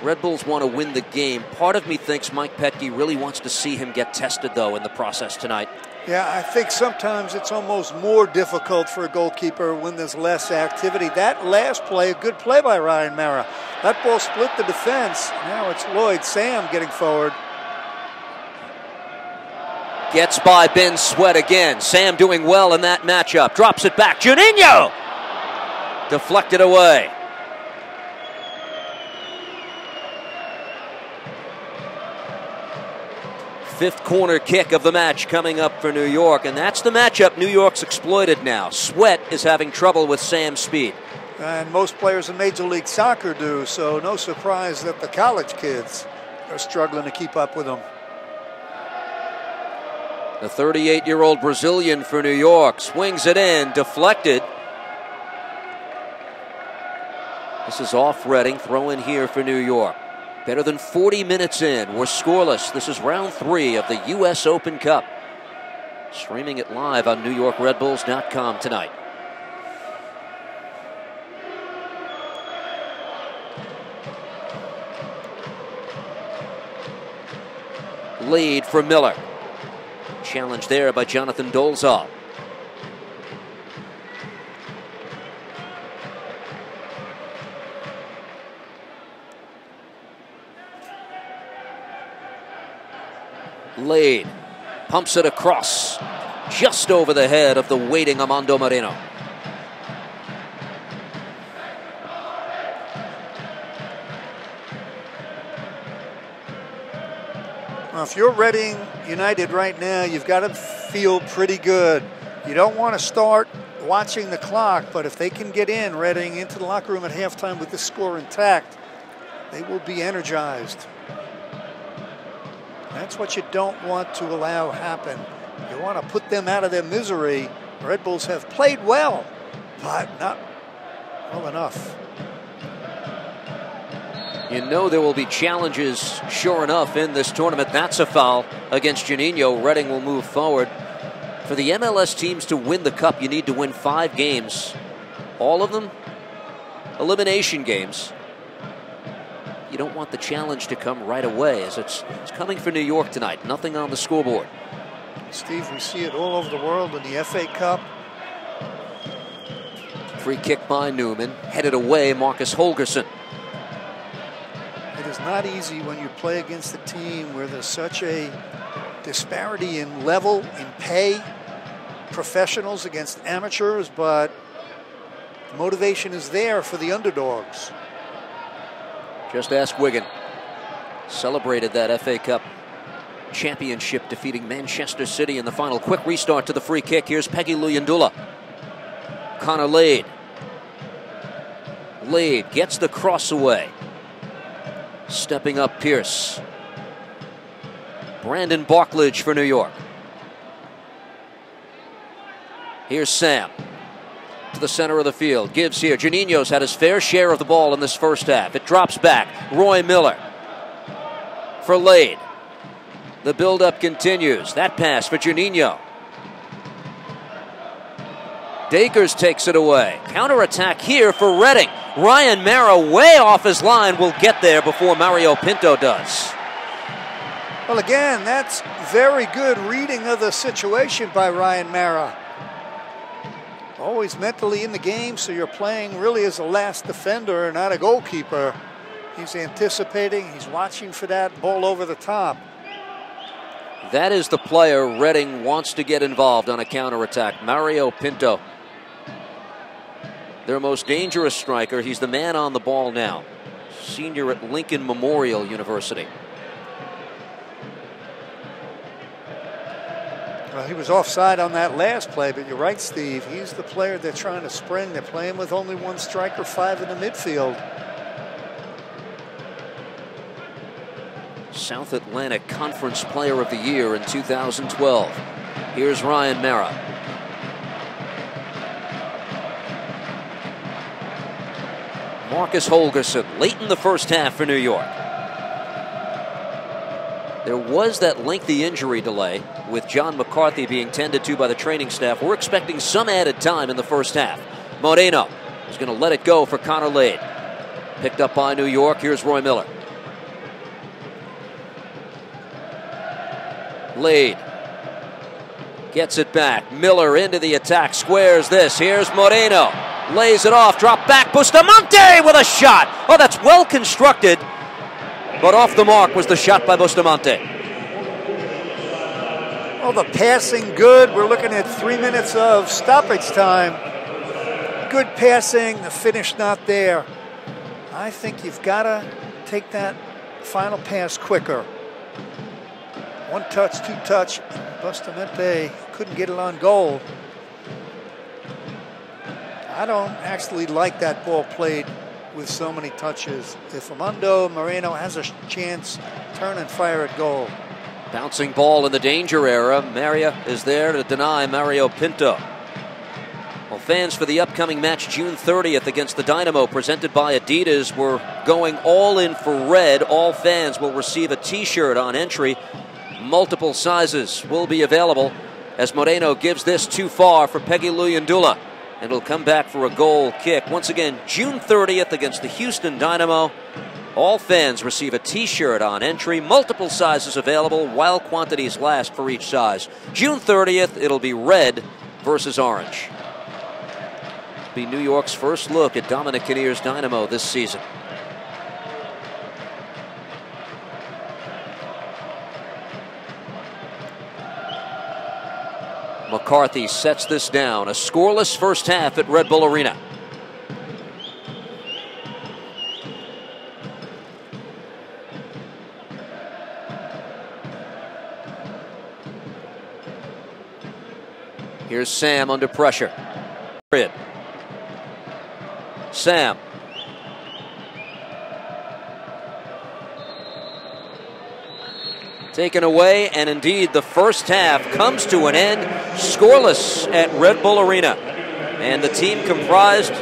Red Bulls want to win the game. Part of me thinks Mike Petke really wants to see him get tested, though, in the process tonight. Yeah, I think sometimes it's almost more difficult for a goalkeeper when there's less activity. That last play, a good play by Ryan Mara. That ball split the defense. Now it's Lloyd Sam getting forward. Gets by Ben Sweat again. Sam doing well in that matchup. Drops it back. Juninho! Deflected away. Fifth corner kick of the match coming up for New York, and that's the matchup New York's exploited now. Sweat is having trouble with Sam's speed. And most players in Major League Soccer do, so no surprise that the college kids are struggling to keep up with him. The 38-year-old Brazilian for New York swings it in, deflected. This is off Reading, throw in here for New York. Better than 40 minutes in, we're scoreless. This is round 3 of the US Open Cup. Streaming it live on NewYorkRedBulls.com tonight. Lead for Miller. Challenge there by Jonathan Dolezal. Lead pumps it across, just over the head of the waiting Armando Moreno. Well, if you're Reading United right now, you've got to feel pretty good. You don't want to start watching the clock, but if they can get in, Reading, into the locker room at halftime with the score intact, they will be energized. That's what you don't want to allow happen. You want to put them out of their misery. Red Bulls have played well, but not well enough. You know there will be challenges, sure enough, in this tournament. That's a foul against Juninho. Reading will move forward. For the MLS teams to win the cup, you need to win 5 games. All of them elimination games. You don't want the challenge to come right away, as it's coming for New York tonight. Nothing on the scoreboard. Steve, we see it all over the world in the FA Cup. Free kick by Newman. Headed away, Marcus Holgerson. It is not easy when you play against a team where there's such a disparity in level, in pay, professionals against amateurs, but the motivation is there for the underdogs. Just ask Wigan. Celebrated that FA Cup championship, defeating Manchester City in the final. Quick restart to the free kick. Here's Peggy Luyandula. Connor Lade. Lade gets the cross away. Stepping up Pierce. Brandon Barklage for New York. Here's Sam. To the center of the field. Gives here. Juninho's had his fair share of the ball in this first half. It drops back. Roy Miller. For Lade. The build-up continues. That pass for Juninho. Dakers takes it away. Counter-attack here for Reading. Ryan Mara way off his line will get there before Mario Pinto does. Well, again, that's very good reading of the situation by Ryan Mara. Always mentally in the game, so you're playing really as a last defender, not a goalkeeper. He's anticipating, he's watching for that ball over the top. That is the player Reading wants to get involved on a counterattack, Mario Pinto. Their most dangerous striker. He's the man on the ball now. Senior at Lincoln Memorial University. Well, he was offside on that last play, but you're right, Steve. He's the player they're trying to spring. They're playing with only one striker, 5 in the midfield. South Atlantic Conference Player of the Year in 2012. Here's Ryan Mara. Marcus Holgerson late in the first half for New York. There was that lengthy injury delay with John McCarthy being tended to by the training staff. We're expecting some added time in the first half. Moreno is going to let it go for Connor Lade. Picked up by New York. Here's Roy Miller. Lade gets it back. Miller into the attack. Squares this. Here's Moreno. Lays it off. Drop back. Bustamante with a shot. Oh, that's well constructed. But off the mark was the shot by Bustamante. Well, the passing good. We're looking at 3 minutes of stoppage time. Good passing. The finish not there. I think you've got to take that final pass quicker. 1 touch, 2 touch. Bustamante couldn't get it on goal. I don't actually like that ball played with so many touches. If Armando Moreno has a chance, turn and fire at goal. Bouncing ball in the danger area. Maria is there to deny Mario Pinto. Well, fans for the upcoming match June 30th against the Dynamo, presented by Adidas, we're going all in for red. All fans will receive a t-shirt on entry. Multiple sizes will be available as Moreno gives this too far for Peggy Luyandula. And will come back for a goal kick. Once again, June 30th against the Houston Dynamo. All fans receive a t-shirt on entry, multiple sizes available while quantities last for each size. June 30th, it'll be red versus orange. Be New York's first look at Dominic Kinnear's Dynamo this season. McCarthy sets this down. A scoreless first half at Red Bull Arena. Here's Sam under pressure. Sam. Taken away, and indeed the first half comes to an end scoreless at Red Bull Arena. And the team comprised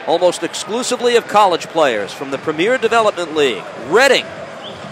almost exclusively of college players from the Premier Development League. Reading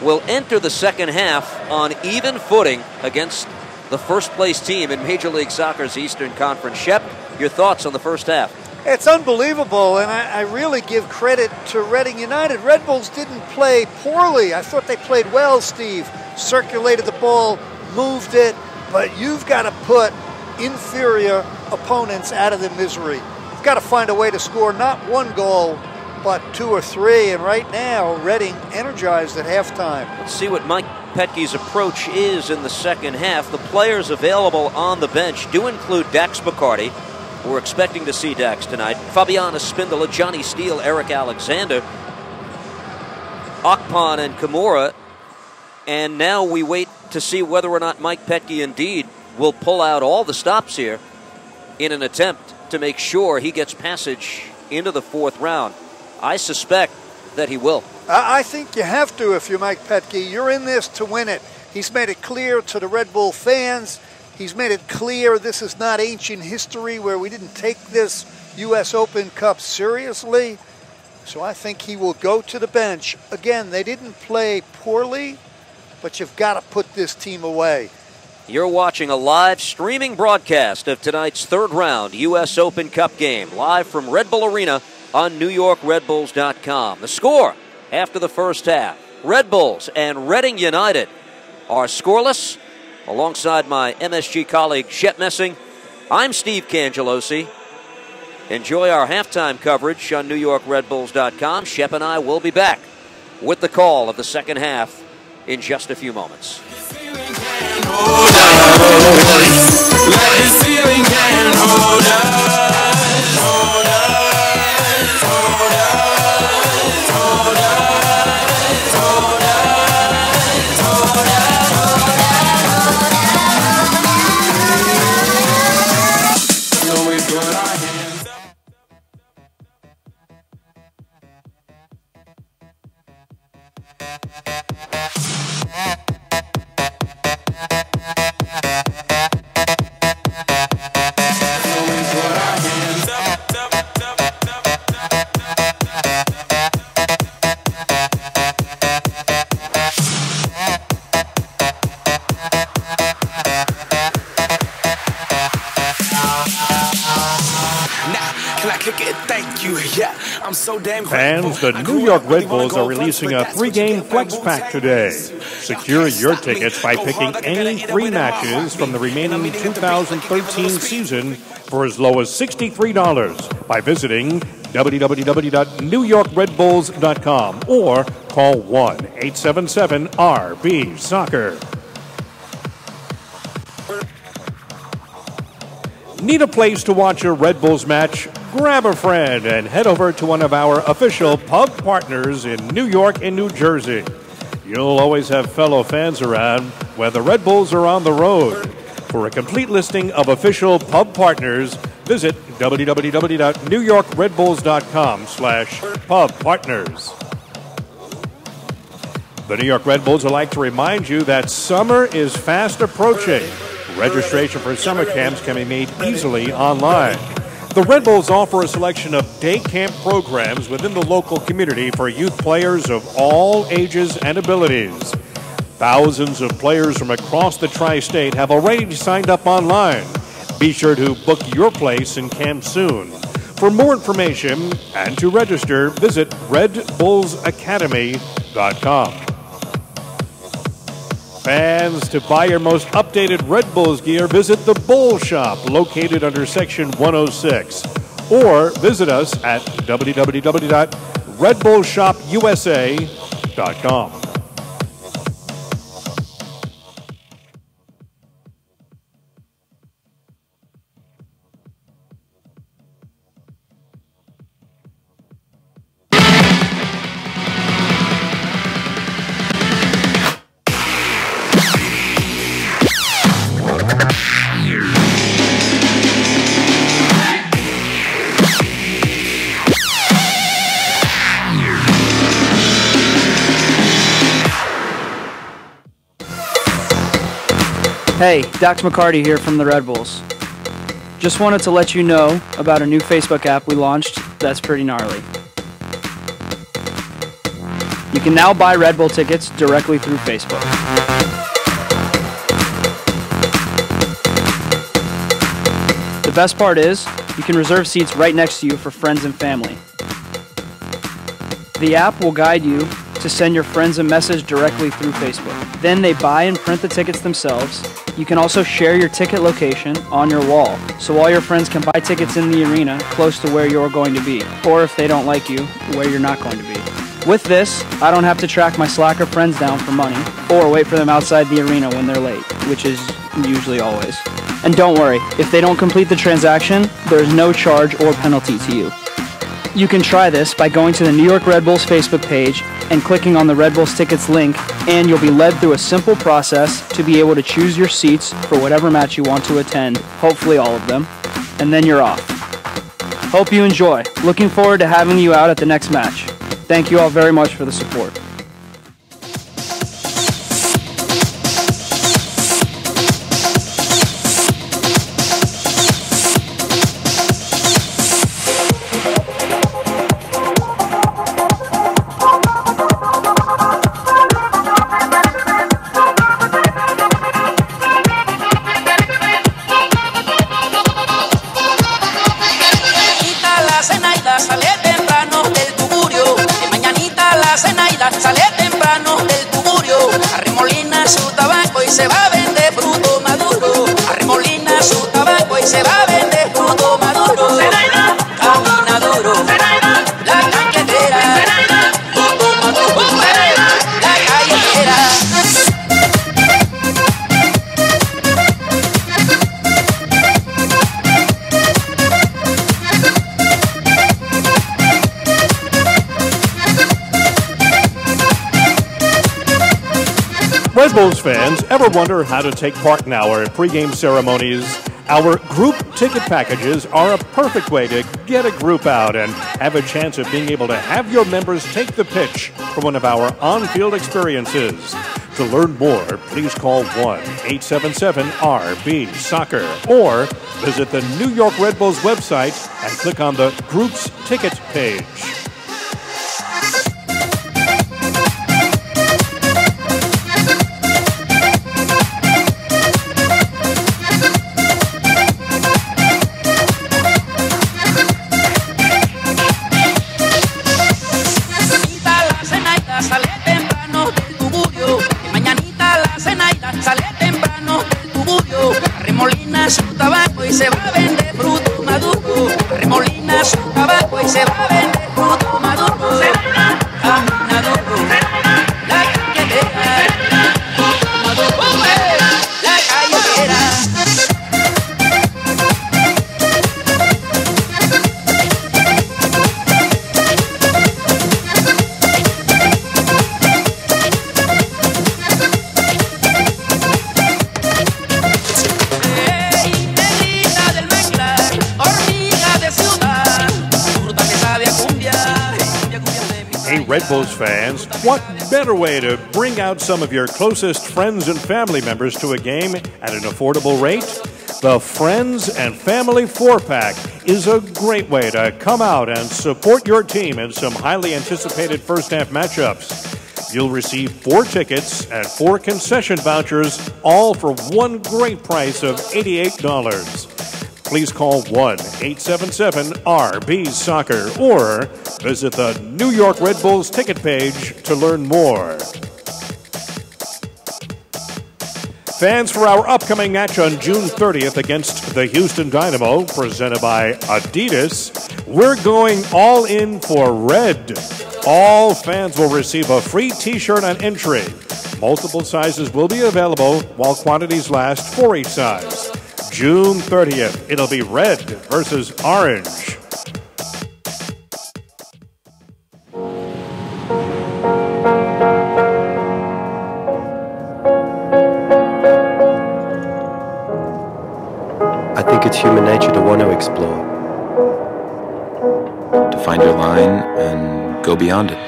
will enter the second half on even footing against the first-place team in Major League Soccer's Eastern Conference. Shep, your thoughts on the first half? It's unbelievable, and I really give credit to Reading United. Red Bulls didn't play poorly. I thought they played well, Steve. Circulated the ball, moved it, but you've got to put inferior opponents out of their misery. You've got to find a way to score not one goal, but 2 or 3, and right now, Reading energized at halftime. Let's see what Mike Petke's approach is in the second half. The players available on the bench do include Dax Bacardi. We're expecting to see Dax tonight. Fabiana Spindola, Johnny Steele, Eric Alexander, Akpan and Kimura. And now we wait to see whether or not Mike Petke indeed will pull out all the stops here in an attempt to make sure he gets passage into the fourth round. I suspect that he will. I think you have to if you're Mike Petke. You're in this to win it. He's made it clear to the Red Bull fans. He's made it clear this is not ancient history where we didn't take this U.S. Open Cup seriously. So I think he will go to the bench. Again, they didn't play poorly, but you've got to put this team away. You're watching a live streaming broadcast of tonight's third round U.S. Open Cup game, live from Red Bull Arena on NewYorkRedBulls.com. The score after the first half, Red Bulls and Reading United are scoreless. Alongside my MSG colleague Shep Messing, I'm Steve Cangialosi. Enjoy our halftime coverage on NewYorkRedBulls.com. Shep and I will be back with the call of the second half in just a few moments. Fans, the New York Red Bulls are releasing a 3-game flex pack today. Secure your tickets by picking any 3 matches from the remaining 2013 season for as low as $63 by visiting www.newyorkredbulls.com or call 1-877-RB-SOCCER. Need a place to watch a Red Bulls match? Grab a friend and head over to one of our official pub partners in New York and New Jersey. You'll always have fellow fans around, whether Red Bulls are on the road. For a complete listing of official pub partners, visit www.newyorkredbulls.com/pub partners. The New York Red Bulls would like to remind you that summer is fast approaching. Registration for summer camps can be made easily online. The Red Bulls offer a selection of day camp programs within the local community for youth players of all ages and abilities. Thousands of players from across the tri-state have already signed up online. Be sure to book your place in camp soon. For more information and to register, visit redbullsacademy.com. Fans, to buy your most updated Red Bulls gear, visit the Bull Shop located under Section 106. Or visit us at www.redbullshopusa.com. Hey, Dax McCarty here from the Red Bulls. Just wanted to let you know about a new Facebook app we launched that's pretty gnarly. You can now buy Red Bull tickets directly through Facebook. The best part is, you can reserve seats right next to you for friends and family. The app will guide you to send your friends a message directly through Facebook. Then they buy and print the tickets themselves. You can also share your ticket location on your wall, so all your friends can buy tickets in the arena close to where you're going to be, or if they don't like you, where you're not going to be. With this, I don't have to track my slacker friends down for money, or wait for them outside the arena when they're late, which is usually always. And don't worry, if they don't complete the transaction, there's no charge or penalty to you. You can try this by going to the New York Red Bulls Facebook page and clicking on the Red Bulls Tickets link, and you'll be led through a simple process to be able to choose your seats for whatever match you want to attend, hopefully all of them, and then you're off. Hope you enjoy. Looking forward to having you out at the next match. Thank you all very much for the support. Red Bulls fans, ever wonder how to take part in our pregame ceremonies? Our group ticket packages are a perfect way to get a group out and have a chance of being able to have your members take the pitch for one of our on-field experiences. To learn more, please call 1-877-RB-SOCCER or visit the New York Red Bulls website and click on the Groups Tickets page. Red Bulls fans, what better way to bring out some of your closest friends and family members to a game at an affordable rate? The Friends and Family 4-Pack is a great way to come out and support your team in some highly anticipated first-half matchups. You'll receive 4 tickets and 4 concession vouchers, all for one great price of $88. please call 1-877-RB-SOCCER or visit the New York Red Bulls ticket page to learn more. Fans, for our upcoming match on June 30th against the Houston Dynamo, presented by Adidas, we're going all in for red. All fans will receive a free t-shirt on entry. Multiple sizes will be available while quantities last for each size. June 30th, it'll be red versus orange. I think it's human nature to want to explore. To find your line and go beyond it.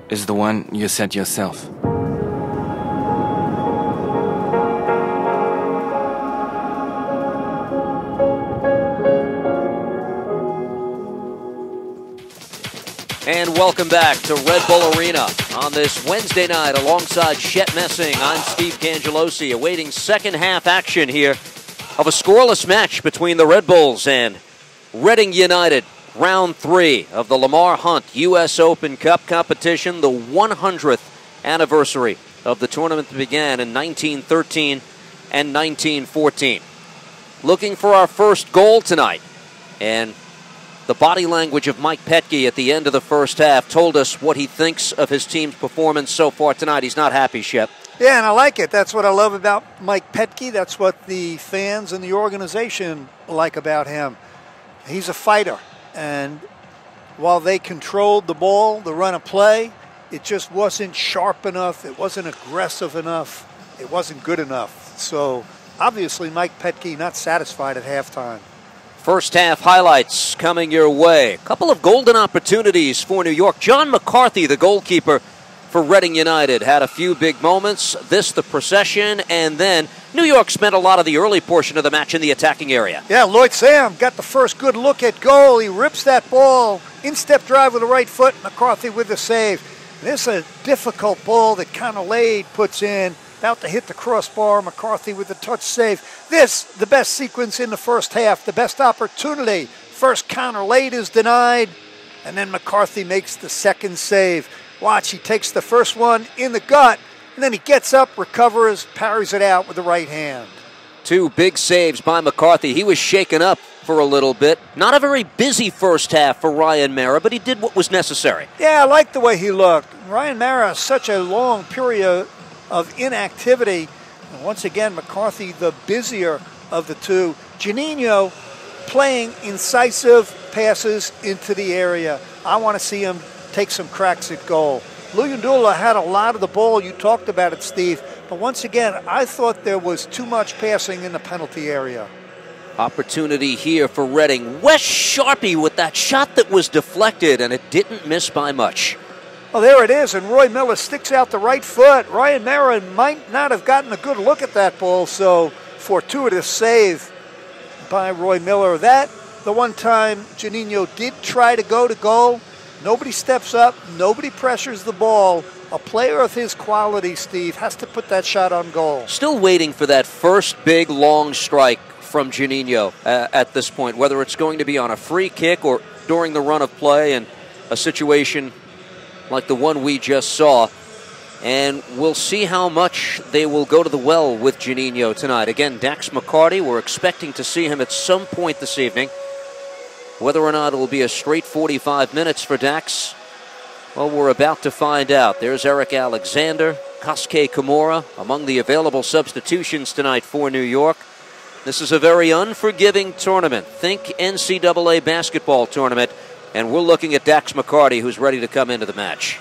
Is the one you set yourself. And welcome back to Red Bull Arena on this Wednesday night alongside Shep Messing. I'm Steve Cangialosi, awaiting second half action here of a scoreless match between the Red Bulls and Reading United. Round 3 of the Lamar Hunt U.S. Open Cup competition, the 100th anniversary of the tournament that began in 1913 and 1914. Looking for our first goal tonight, and the body language of Mike Petke at the end of the first half told us what he thinks of his team's performance so far tonight. He's not happy, Shep. Yeah, and I like it. That's what I love about Mike Petke. That's what the fans and the organization like about him. He's a fighter. And while they controlled the ball, the run of play, it just wasn't sharp enough. It wasn't aggressive enough. It wasn't good enough. So obviously Mike Petke not satisfied at halftime. First half highlights coming your way. A couple of golden opportunities for New York. John McCarthy, the goalkeeper for Reading United, had a few big moments. This, the procession, and then New York spent a lot of the early portion of the match in the attacking area. Yeah, Lloyd Sam got the first good look at goal. He rips that ball, instep drive with the right foot, McCarthy with the save. This is a difficult ball that Cangialosi puts in, about to hit the crossbar, McCarthy with the touch save. This, the best sequence in the first half, the best opportunity. First Cangialosi is denied, and then McCarthy makes the second save. Watch, he takes the first one in the gut, and then he gets up, recovers, parries it out with the right hand. Two big saves by McCarthy. He was shaken up for a little bit. Not a very busy first half for Ryan Mara, but he did what was necessary. Yeah, I like the way he looked. Ryan Mara, such a long period of inactivity. And once again, McCarthy, the busier of the two. Juninho playing incisive passes into the area. I want to see him take some cracks at goal. Luyendula had a lot of the ball. You talked about it, Steve. But once again, I thought there was too much passing in the penalty area. Opportunity here for Reading. Wes Sharpie with that shot that was deflected, and it didn't miss by much. Well, there it is, and Roy Miller sticks out the right foot. Ryan Mara might not have gotten a good look at that ball, so fortuitous save by Roy Miller. That, the one time Juninho did try to go to goal, nobody steps up, nobody pressures the ball. A player of his quality, Steve, has to put that shot on goal. Still waiting for that first big long strike from Juninho at this point, whether it's going to be on a free kick or during the run of play in a situation like the one we just saw. And we'll see how much they will go to the well with Juninho tonight. Again, Dax McCarty, we're expecting to see him at some point this evening. Whether or not it will be a straight 45 minutes for Dax, well, we're about to find out. There's Eric Alexander, Kosuke Kimura among the available substitutions tonight for New York. This is a very unforgiving tournament. Think NCAA basketball tournament. And we're looking at Dax McCarty, who's ready to come into the match.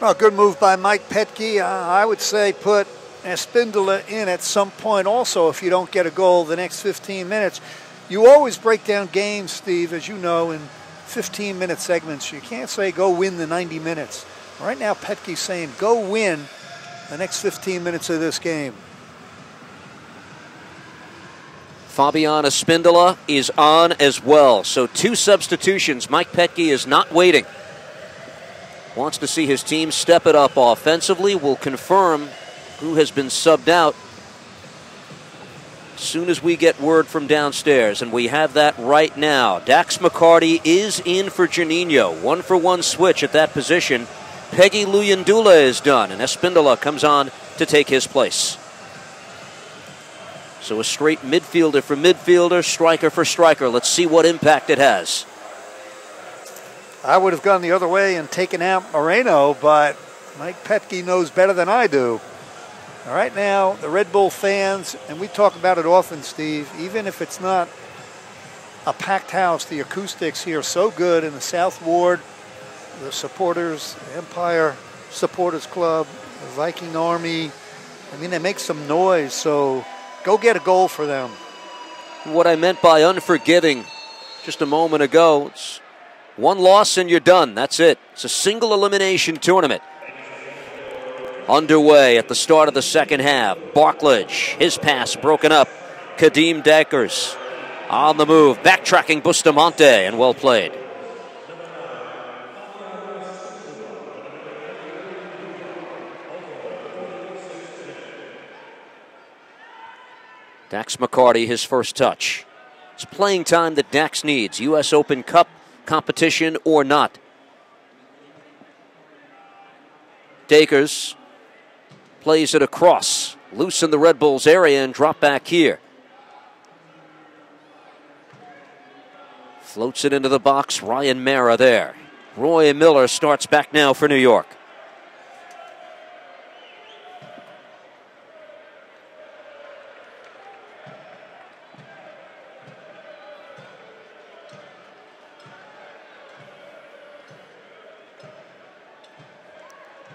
Well, good move by Mike Petke. I would say put Espindola in at some point also if you don't get a goal the next 15 minutes. You always break down games, Steve, as you know, in 15-minute segments. You can't say go win the 90 minutes. Right now, Petke's saying go win the next 15 minutes of this game. Fabian Espindola is on as well. So 2 substitutions. Mike Petke is not waiting. Wants to see his team step it up offensively. Will confirm who has been subbed out as soon as we get word from downstairs, and we have that right now. Dax McCarty is in for Juninho. 1-for-1 switch at that position. Peggy Luyandula is done, and Espindola comes on to take his place. So a straight midfielder for midfielder, striker for striker. Let's see what impact it has. I would have gone the other way and taken out Moreno, but Mike Petke knows better than I do. All right, now, the Red Bull fans, and we talk about it often, Steve, even if it's not a packed house, the acoustics here are so good in the South Ward, the supporters, the Empire Supporters Club, the Viking Army. I mean, they make some noise, so go get a goal for them. What I meant by unforgiving just a moment ago, it's 1 loss and you're done. That's it. It's a single elimination tournament. Underway at the start of the second half. Barklage, his pass broken up. Kadeem Dakers on the move, backtracking Bustamante, and well played. Dax McCarty, his first touch. It's playing time that Dax needs. U.S. Open Cup competition or not. Dakers plays it across, loose in the Red Bulls area, and drop back here. Floats it into the box, Ryan Mara there. Roy Miller starts back now for New York.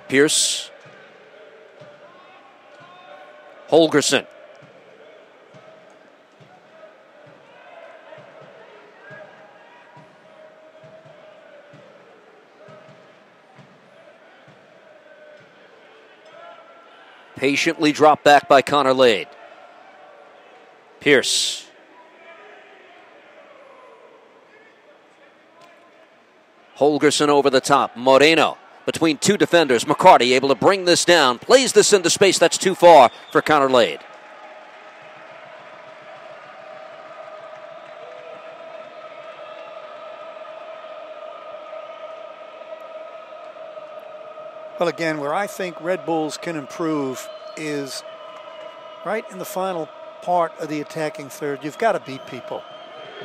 Pierce. Holgerson. Patiently dropped back by Connor Lade. Pierce. Holgerson over the top. Moreno between 2 defenders. McCarty able to bring this down. Plays this into space. That's too far for Connor Lade. Well, again, where I think Red Bulls can improve is right in the final part of the attacking third. You've got to beat people.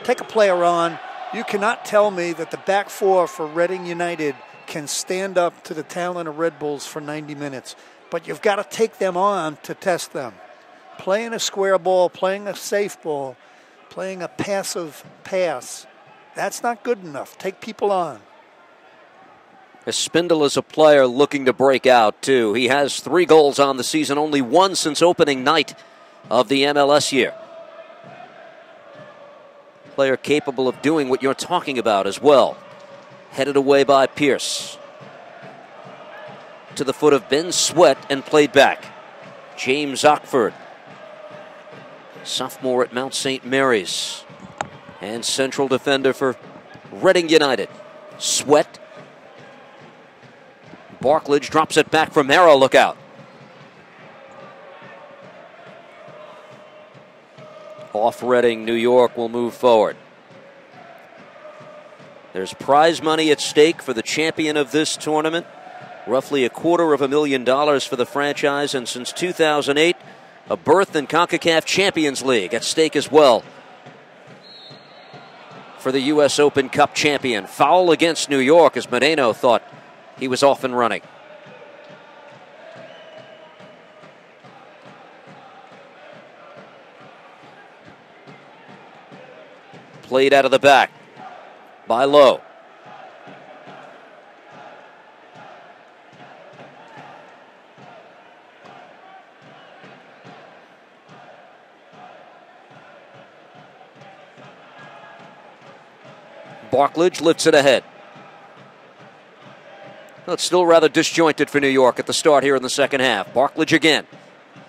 Take a player on. You cannot tell me that the back 4 for Reading United can stand up to the talent of Red Bulls for 90 minutes. But you've got to take them on to test them. Playing a square ball, playing a safe ball, playing a passive pass, that's not good enough. Take people on. Espindola is a player looking to break out, too. He has 3 goals on the season, only 1 since opening night of the MLS year. Player capable of doing what you're talking about as well. Headed away by Pierce. To the foot of Ben Sweat and played back. James Ockford, sophomore at Mount St. Mary's and central defender for Reading United. Sweat. Barklage drops it back from Mara. Look out. Off Reading, New York will move forward. There's prize money at stake for the champion of this tournament. Roughly $250,000 for the franchise, and since 2008, a berth in CONCACAF Champions League at stake as well for the U.S. Open Cup champion. Foul against New York as Moreno thought he was off and running. Played out of the back by Lowe. Barklage lifts it ahead. Well, it's still rather disjointed for New York at the start here in the second half. Barklage again.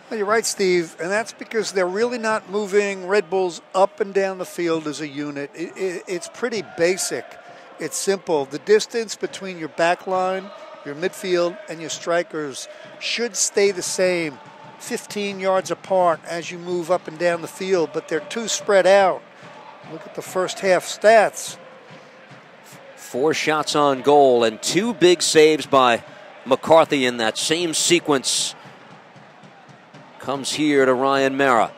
Well, you're right, Steve, and that's because they're really not moving Red Bulls up and down the field as a unit. It's pretty basic. It's simple. The distance between your back line, your midfield, and your strikers should stay the same, 15 yards apart as you move up and down the field, but they're too spread out. Look at the first half stats. 4 shots on goal and 2 big saves by McCarthy in that same sequence. Comes here to Ryan Mara.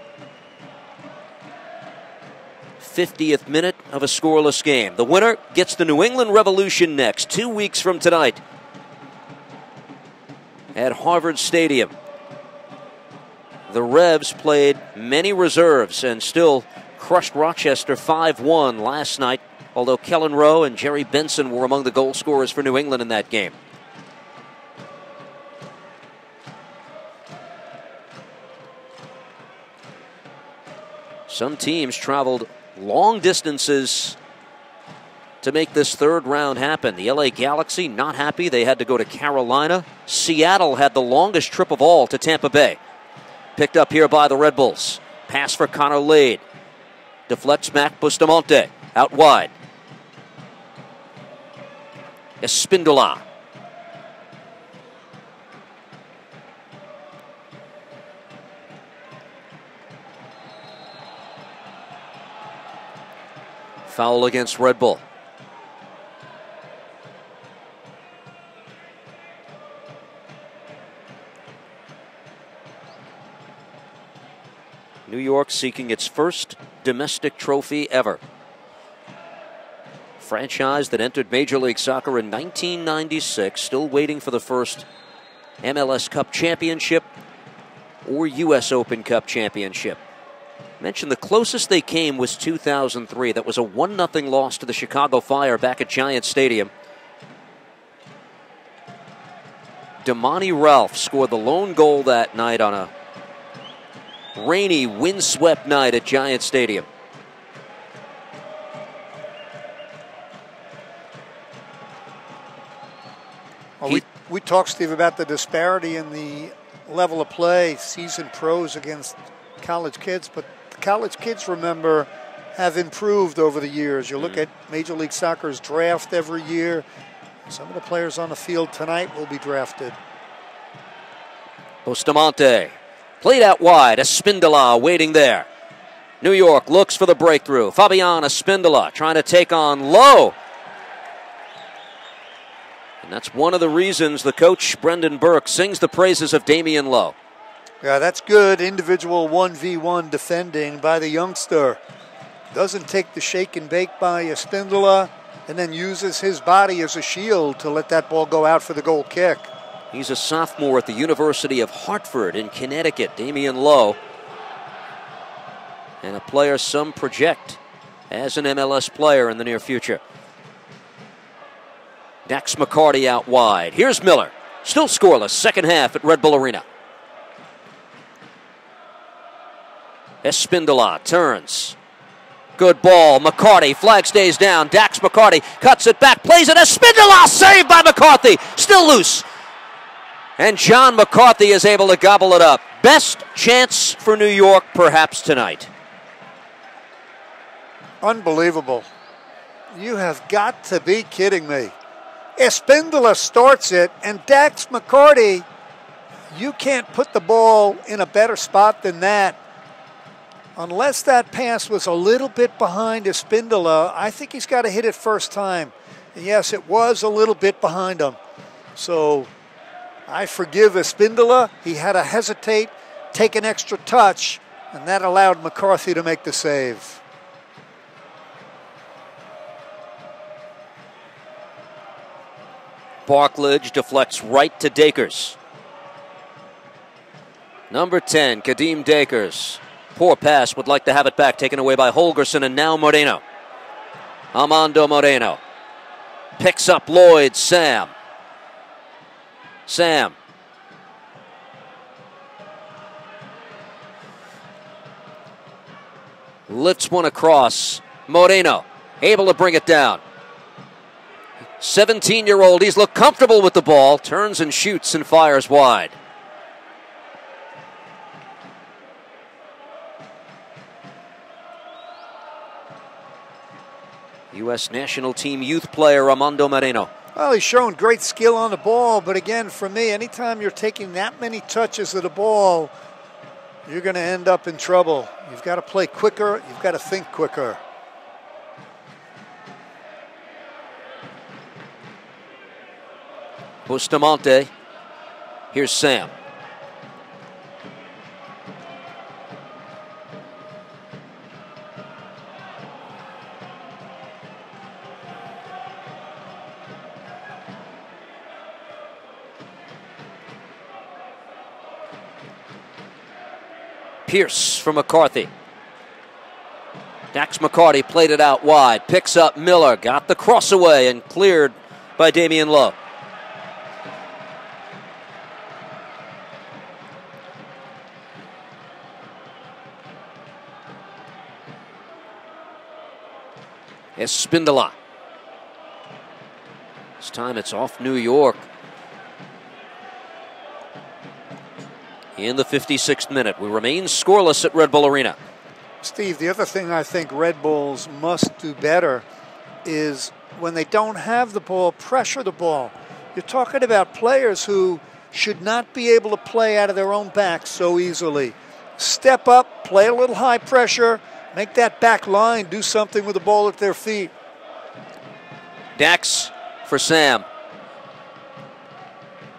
50th minute of a scoreless game. The winner gets the New England Revolution next, 2 weeks from tonight at Harvard Stadium. The Revs played many reserves and still crushed Rochester 5-1 last night, although Kellen Rowe and Jerry Benson were among the goal scorers for New England in that game. Some teams traveled long distances to make this third round happen. The LA Galaxy not happy. They had to go to Carolina. Seattle had the longest trip of all to Tampa Bay. Picked up here by the Red Bulls. Pass for Connor Lade. Deflects Mac Bustamante. Out wide. Espindola. Foul against Red Bull. New York seeking its first domestic trophy ever. Franchise that entered Major League Soccer in 1996, still waiting for the first MLS Cup championship or US Open Cup championship. Mentioned the closest they came was 2003. That was a 1-0 loss to the Chicago Fire back at Giant Stadium. Damani Ralph scored the lone goal that night on a rainy, windswept night at Giant Stadium. Well, we talked, Steve, about the disparity in the level of play, seasoned pros against college kids, but the college kids, remember, have improved over the years. You look at Major League Soccer's draft every year. Some of the players on the field tonight will be drafted. Bustamante played out wide. Espindola waiting there. New York looks for the breakthrough. Fabian Espindola trying to take on Lowe. And that's one of the reasons the coach, Brendan Burke, sings the praises of Damian Lowe. Yeah, that's good individual 1v1 defending by the youngster. Doesn't take the shake and bake by Espindola and then uses his body as a shield to let that ball go out for the goal kick. He's a sophomore at the University of Hartford in Connecticut, Damian Lowe. And a player some project as an MLS player in the near future. Dax McCarty out wide. Here's Miller. Still scoreless, second half at Red Bull Arena. Espindola turns. Good ball. McCarty. Flag stays down. Dax McCarty cuts it back. Plays it. Espindola saved by McCarthy. Still loose. And John McCarthy is able to gobble it up. Best chance for New York perhaps tonight. Unbelievable. You have got to be kidding me. Espindola starts it, and Dax McCarty, you can't put the ball in a better spot than that. Unless that pass was a little bit behind Espindola, I think he's got to hit it first time. And yes, it was a little bit behind him. So I forgive Espindola. He had to hesitate, take an extra touch, and that allowed McCarthy to make the save. Barklage deflects right to Dakers. Number 10, Kadeem Dakers. Poor pass, would like to have it back, taken away by Holgerson, and now Moreno. Armando Moreno picks up Lloyd. Sam lifts one across. Moreno able to bring it down. 17-year-old, he's looked comfortable with the ball, turns and shoots and fires wide. U.S. national team youth player Armando Moreno. Well, he's shown great skill on the ball, but again, for me, anytime you're taking that many touches of the ball, you're going to end up in trouble. You've got to play quicker. You've got to think quicker. Bustamante. Here's Sam. Pierce for McCarthy. Dax McCarty played it out wide. Picks up Miller. Got the cross away and cleared by Damian Lowe. Espindola. This time it's off New York. In the 56th minute, we remain scoreless at Red Bull Arena. Steve, the other thing I think Red Bulls must do better is when they don't have the ball, pressure the ball. You're talking about players who should not be able to play out of their own backs so easily. Step up, play a little high pressure, make that back line do something with the ball at their feet. Dax for Sam.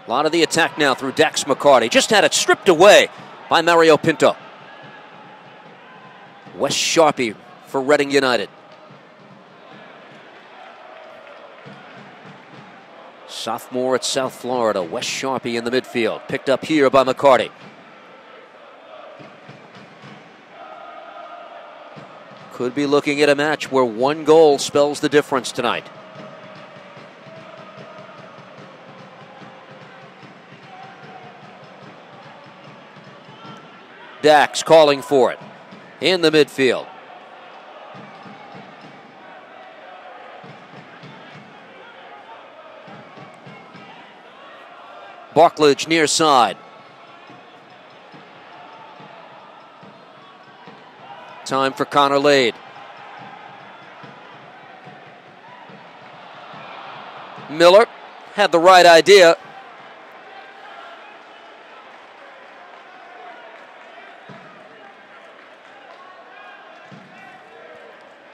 A lot of the attack now through Dax McCarty. Just had it stripped away by Mario Pinto. Wes Sharpie for Reading United. Sophomore at South Florida, Wes Sharpie in the midfield. Picked up here by McCarty. Could be looking at a match where one goal spells the difference tonight. Dax calling for it in the midfield. Barklage near side. Time for Connor Lade. Miller had the right idea.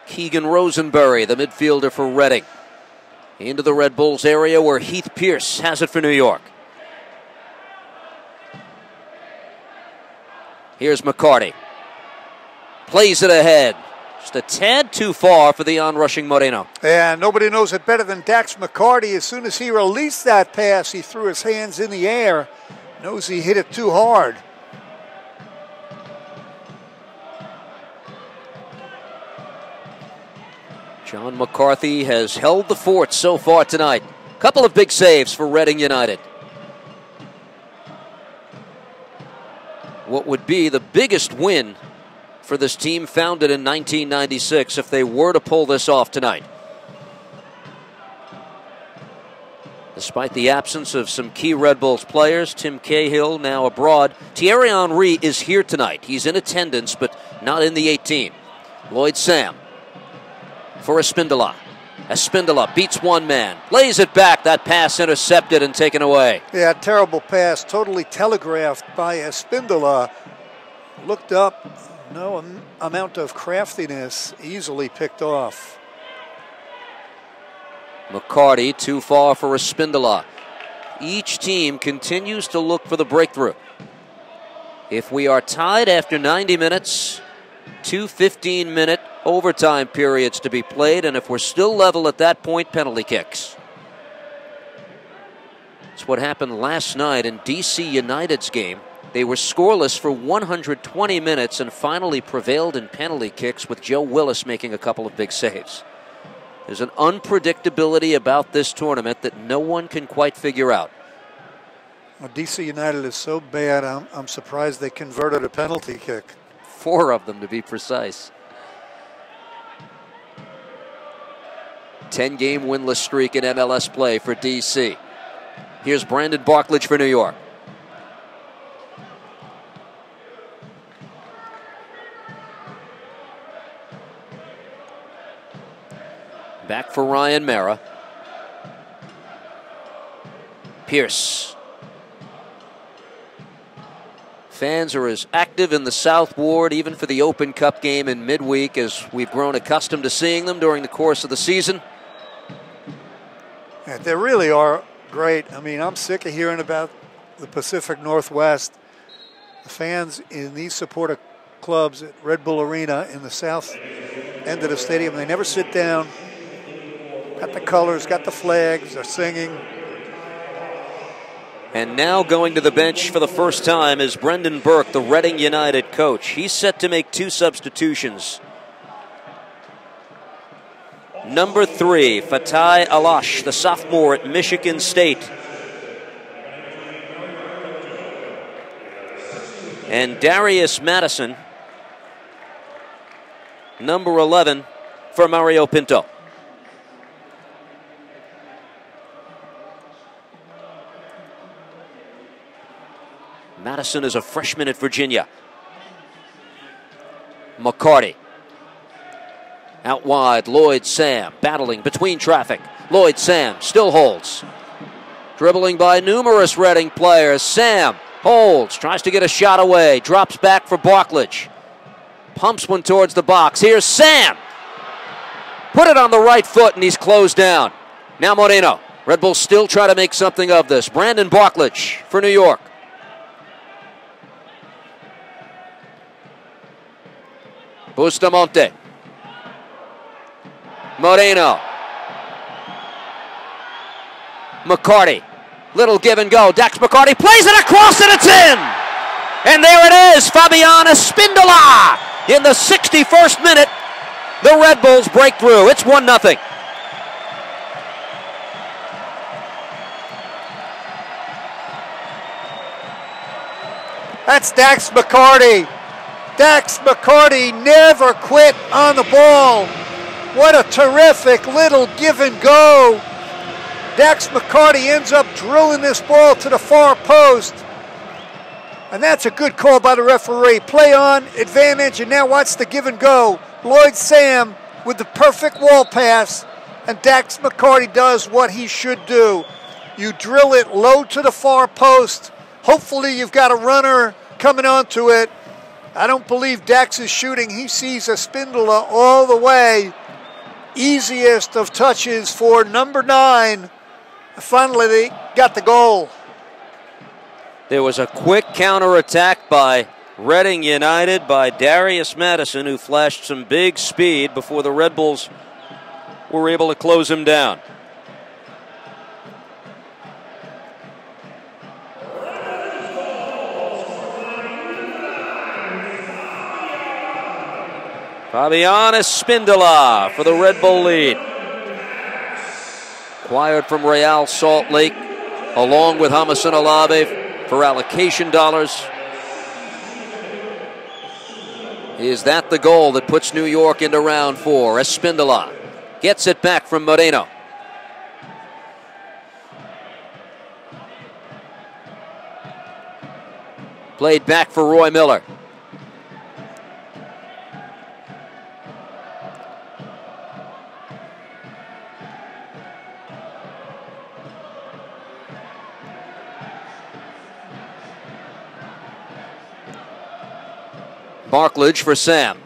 Keegan Rosenberry, the midfielder for Reading. Into the Red Bulls area where Heath Pierce has it for New York. Here's McCarty. Plays it ahead. Just a tad too far for the onrushing Moreno. Yeah, nobody knows it better than Dax McCarty. As soon as he released that pass, he threw his hands in the air. Knows he hit it too hard. John McCarthy has held the fort so far tonight. Couple of big saves for Reading United. What would be the biggest win for this team founded in 1996 if they were to pull this off tonight. Despite the absence of some key Red Bulls players, Tim Cahill now abroad. Thierry Henry is here tonight. He's in attendance, but not in the 18. Lloyd Sam for Espindola. Espindola beats one man. Lays it back. That pass intercepted and taken away. Yeah, terrible pass. Totally telegraphed by Espindola. Looked up. No amount of craftiness. Easily picked off. McCarty too far for Espindola. Each team continues to look for the breakthrough. If we are tied after 90 minutes, 2 15-minute overtime periods to be played, and if we're still level at that point, penalty kicks. It's what happened last night in DC United's game. They were scoreless for 120 minutes and finally prevailed in penalty kicks with Joe Willis making a couple of big saves. There's an unpredictability about this tournament that no one can quite figure out. Well, DC United is so bad, I'm surprised they converted a penalty kick. 4 of them, to be precise. 10-game winless streak in MLS play for DC. Here's Brandon Barklage for New York. Back for Ryan Mara. Pierce. Fans are as active in the South Ward, even for the Open Cup game in midweek, as we've grown accustomed to seeing them during the course of the season. Yeah, they really are great. I mean, I'm sick of hearing about the Pacific Northwest. The fans in these supporter clubs at Red Bull Arena in the south end of the stadium, they never sit down. Got the colors, got the flags, they're singing. And now going to the bench for the first time is Brendan Burke, the Reading United coach. He's set to make 2 substitutions. Number 3, Fatai Alash, the sophomore at Michigan State. And Darius Madison, number 11, for Mario Pinto. Madison is a freshman at Virginia. McCarty. Out wide, Lloyd Sam battling between traffic. Lloyd Sam still holds. Dribbling by numerous Reading players. Sam holds, tries to get a shot away, drops back for Barklage. Pumps one towards the box. Here's Sam. Put it on the right foot and he's closed down. Now Moreno. Red Bulls still try to make something of this. Brandon Barklage for New York. Bustamante. Moreno. McCarty. Little give and go. Dax McCarty plays it across and it's in! And there it is, Fabiana Spindola. In the 61st minute, the Red Bulls break through. It's 1-0. That's Dax McCarty. Dax McCarty never quit on the ball. What a terrific little give and go. Dax McCarty ends up drilling this ball to the far post. And that's a good call by the referee. Play on, advantage, and now watch the give and go. Lloyd Sam with the perfect wall pass, and Dax McCarty does what he should do. You drill it low to the far post. Hopefully you've got a runner coming onto it. I don't believe Dax is shooting. He sees a Spindola all the way. Easiest of touches for number 9. Finally, they got the goal. There was a quick counterattack by Reading United by Darius Madison, who flashed some big speed before the Red Bulls were able to close him down. Fabiana Spindola for the Red Bull lead. Acquired from Real Salt Lake, along with Hamasun Alave for allocation dollars. Is that the goal that puts New York into round 4? Espindola gets it back from Moreno. Played back for Roy Miller. Barklage for Sam.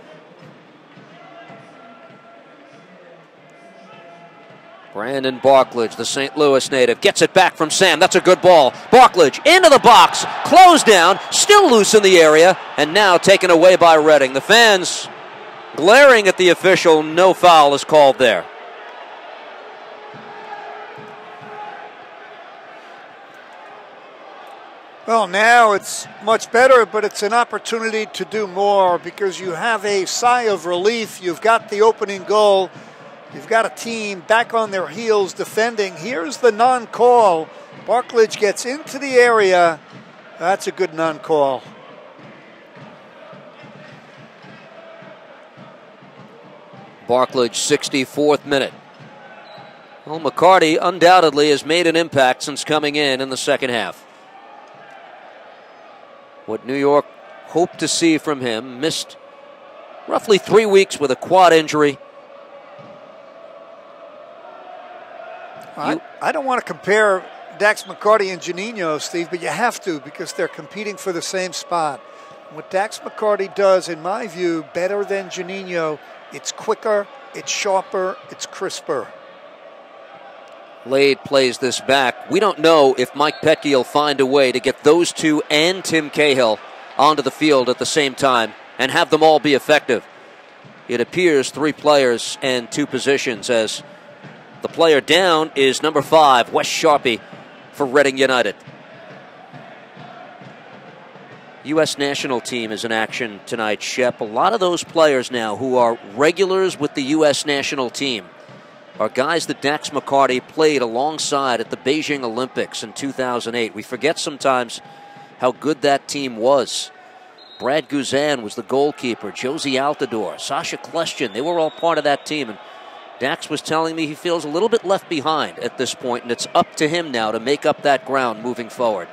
Brandon Barklage, the St. Louis native, gets it back from Sam. That's a good ball. Barklage into the box, closed down, still loose in the area, and now taken away by Reading. The fans glaring at the official. No foul is called there. Well, now it's much better, but it's an opportunity to do more because you have a sigh of relief. You've got the opening goal. You've got a team back on their heels defending. Here's the non-call. Barklage gets into the area. That's a good non-call. Barklage, 64th minute. Well, McCarty undoubtedly has made an impact since coming in the second half. What New York hoped to see from him, missed roughly 3 weeks with a quad injury. I don't want to compare Dax McCarty and Juninho, Steve, but you have to because they're competing for the same spot. What Dax McCarty does, in my view, better than Juninho, it's quicker, it's sharper, it's crisper. Lade plays this back. We don't know if Mike Petke will find a way to get those two and Tim Cahill onto the field at the same time and have them all be effective. It appears 3 players and 2 positions, as the player down is number 5, Wes Sharpie, for Reading United. U.S. national team is in action tonight, Shep. A lot of those players now who are regulars with the U.S. national team are guys that Dax McCarty played alongside at the Beijing Olympics in 2008. We forget sometimes how good that team was. Brad Guzan was the goalkeeper, Josie Altidore, Sasha Kleshchin, they were all part of that team. And Dax was telling me he feels a little bit left behind at this point, and it's up to him now to make up that ground moving forward.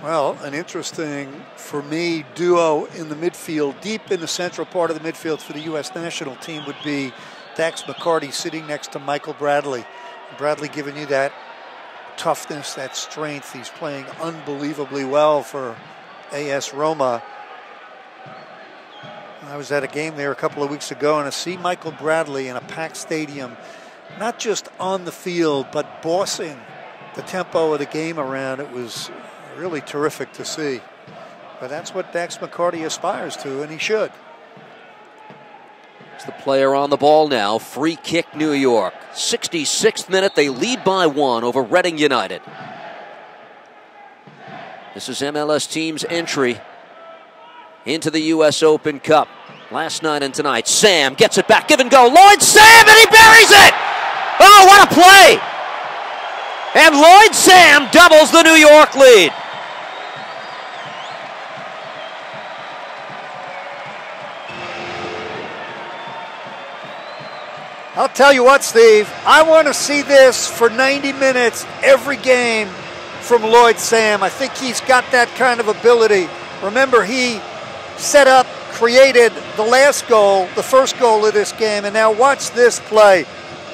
Well, an interesting, for me, duo in the midfield, deep in the central part of the midfield for the U.S. national team would be Dax McCarty sitting next to Michael Bradley. Bradley giving you that toughness, that strength. He's playing unbelievably well for AS Roma. I was at a game there a couple of weeks ago, and to see Michael Bradley in a packed stadium, not just on the field, but bossing the tempo of the game around, it was really terrific to see. But that's what Dax McCarty aspires to, and he should. It's the player on the ball now. Free kick, New York. 66th minute, they lead by 1 over Reading United. This is MLS team's entry into the U.S. Open Cup. Last night and tonight. Sam gets it back, give and go. Lloyd Sam, and he buries it! Oh, what a play! And Lloyd Sam doubles the New York lead. I'll tell you what, Steve, I want to see this for 90 minutes every game from Lloyd Sam. I think he's got that kind of ability. Remember, he set up, created the last goal, the first goal of this game, and now watch this play.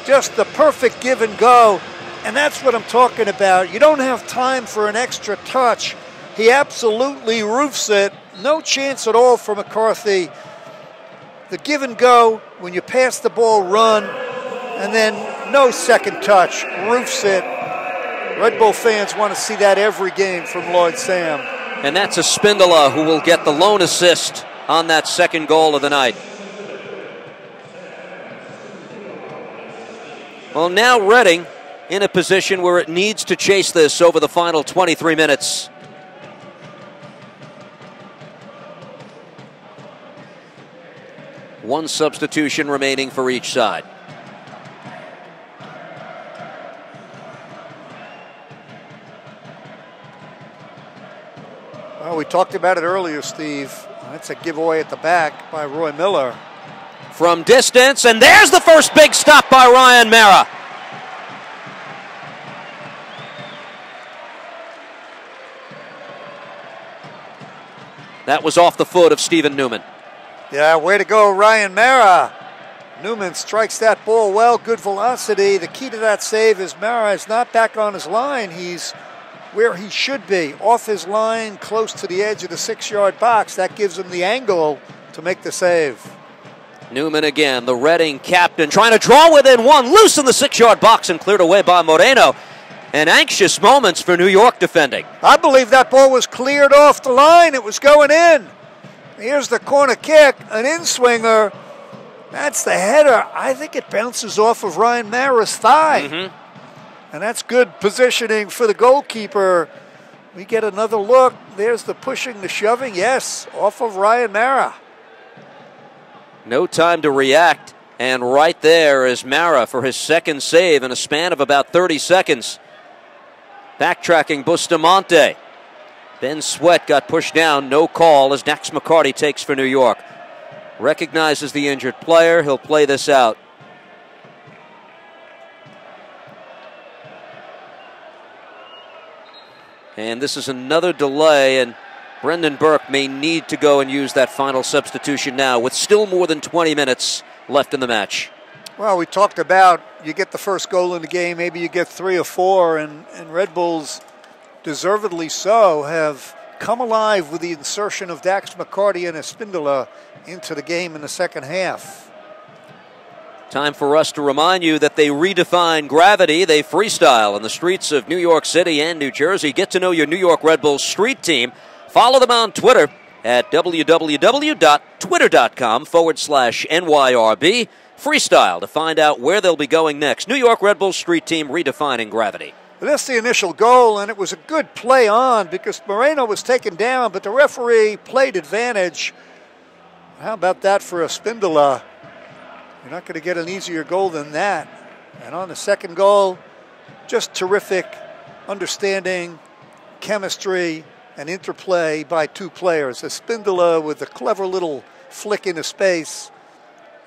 Just the perfect give and go, and that's what I'm talking about. You don't have time for an extra touch. He absolutely roofs it. No chance at all for McCarthy. The give and go, when you pass the ball, run, and then no second touch, roofs it. Red Bull fans want to see that every game from Lloyd Sam. And that's a Spindola who will get the lone assist on that second goal of the night. Well, now Reading in a position where it needs to chase this over the final 23 minutes. One substitution remaining for each side. Well, we talked about it earlier, Steve. That's a giveaway at the back by Roy Miller. From distance, and there's the first big stop by Ryan Mara. That was off the foot of Stephen Newman. Yeah, way to go, Ryan Mara. Newman strikes that ball well, good velocity. The key to that save is Mara is not back on his line. He's where he should be, off his line, close to the edge of the 6-yard box. That gives him the angle to make the save. Newman again, the Reading captain, trying to draw within 1, loose in the 6-yard box and cleared away by Moreno. And anxious moments for New York defending. I believe that ball was cleared off the line. It was going in. Here's the corner kick, an in-swinger. That's the header. I think it bounces off of Ryan Mara's thigh. And that's good positioning for the goalkeeper. We get another look. There's the pushing, the shoving. Yes, off of Ryan Mara. No time to react. And right there is Mara for his second save in a span of about 30 seconds. Backtracking Bustamante. Ben Sweat got pushed down, no call as Dax McCarty takes for New York. Recognizes the injured player, he'll play this out. And this is another delay, and Brendan Burke may need to go and use that final substitution now with still more than 20 minutes left in the match. Well, we talked about you get the first goal in the game, maybe you get 3 or 4, and Red Bulls, deservedly so, have come alive with the insertion of Dax McCarty and Espindola into the game in the second half. Time for us to remind you that they redefine gravity. They freestyle in the streets of New York City and New Jersey. Get to know your New York Red Bulls street team. Follow them on Twitter at www.twitter.com/NYRB. Freestyle to find out where they'll be going next. New York Red Bulls street team redefining gravity. That's the initial goal, and it was a good play on because Moreno was taken down, but the referee played advantage. How about that for Espindola? You're not going to get an easier goal than that. And on the second goal, just terrific understanding, chemistry, and interplay by 2 players. Espindola with a clever little flick into space.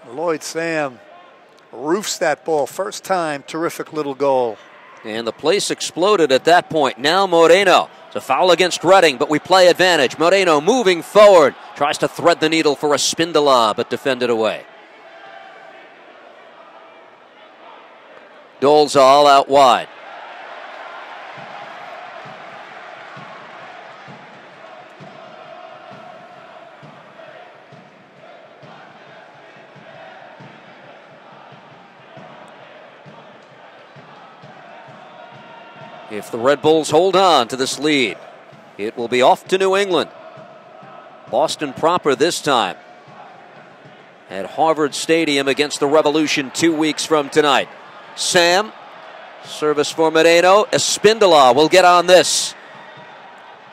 Lloyd Sam roofs that ball. First time, terrific little goal. And the place exploded at that point. Now Moreno. It's a foul against Reading, but we play advantage. Moreno moving forward. Tries to thread the needle for Espindola, but defended away. Dolezal out wide. If the Red Bulls hold on to this lead, it will be off to New England. Boston proper this time at Harvard Stadium against the Revolution 2 weeks from tonight. Sam, service for Moreno. Espindola will get on this.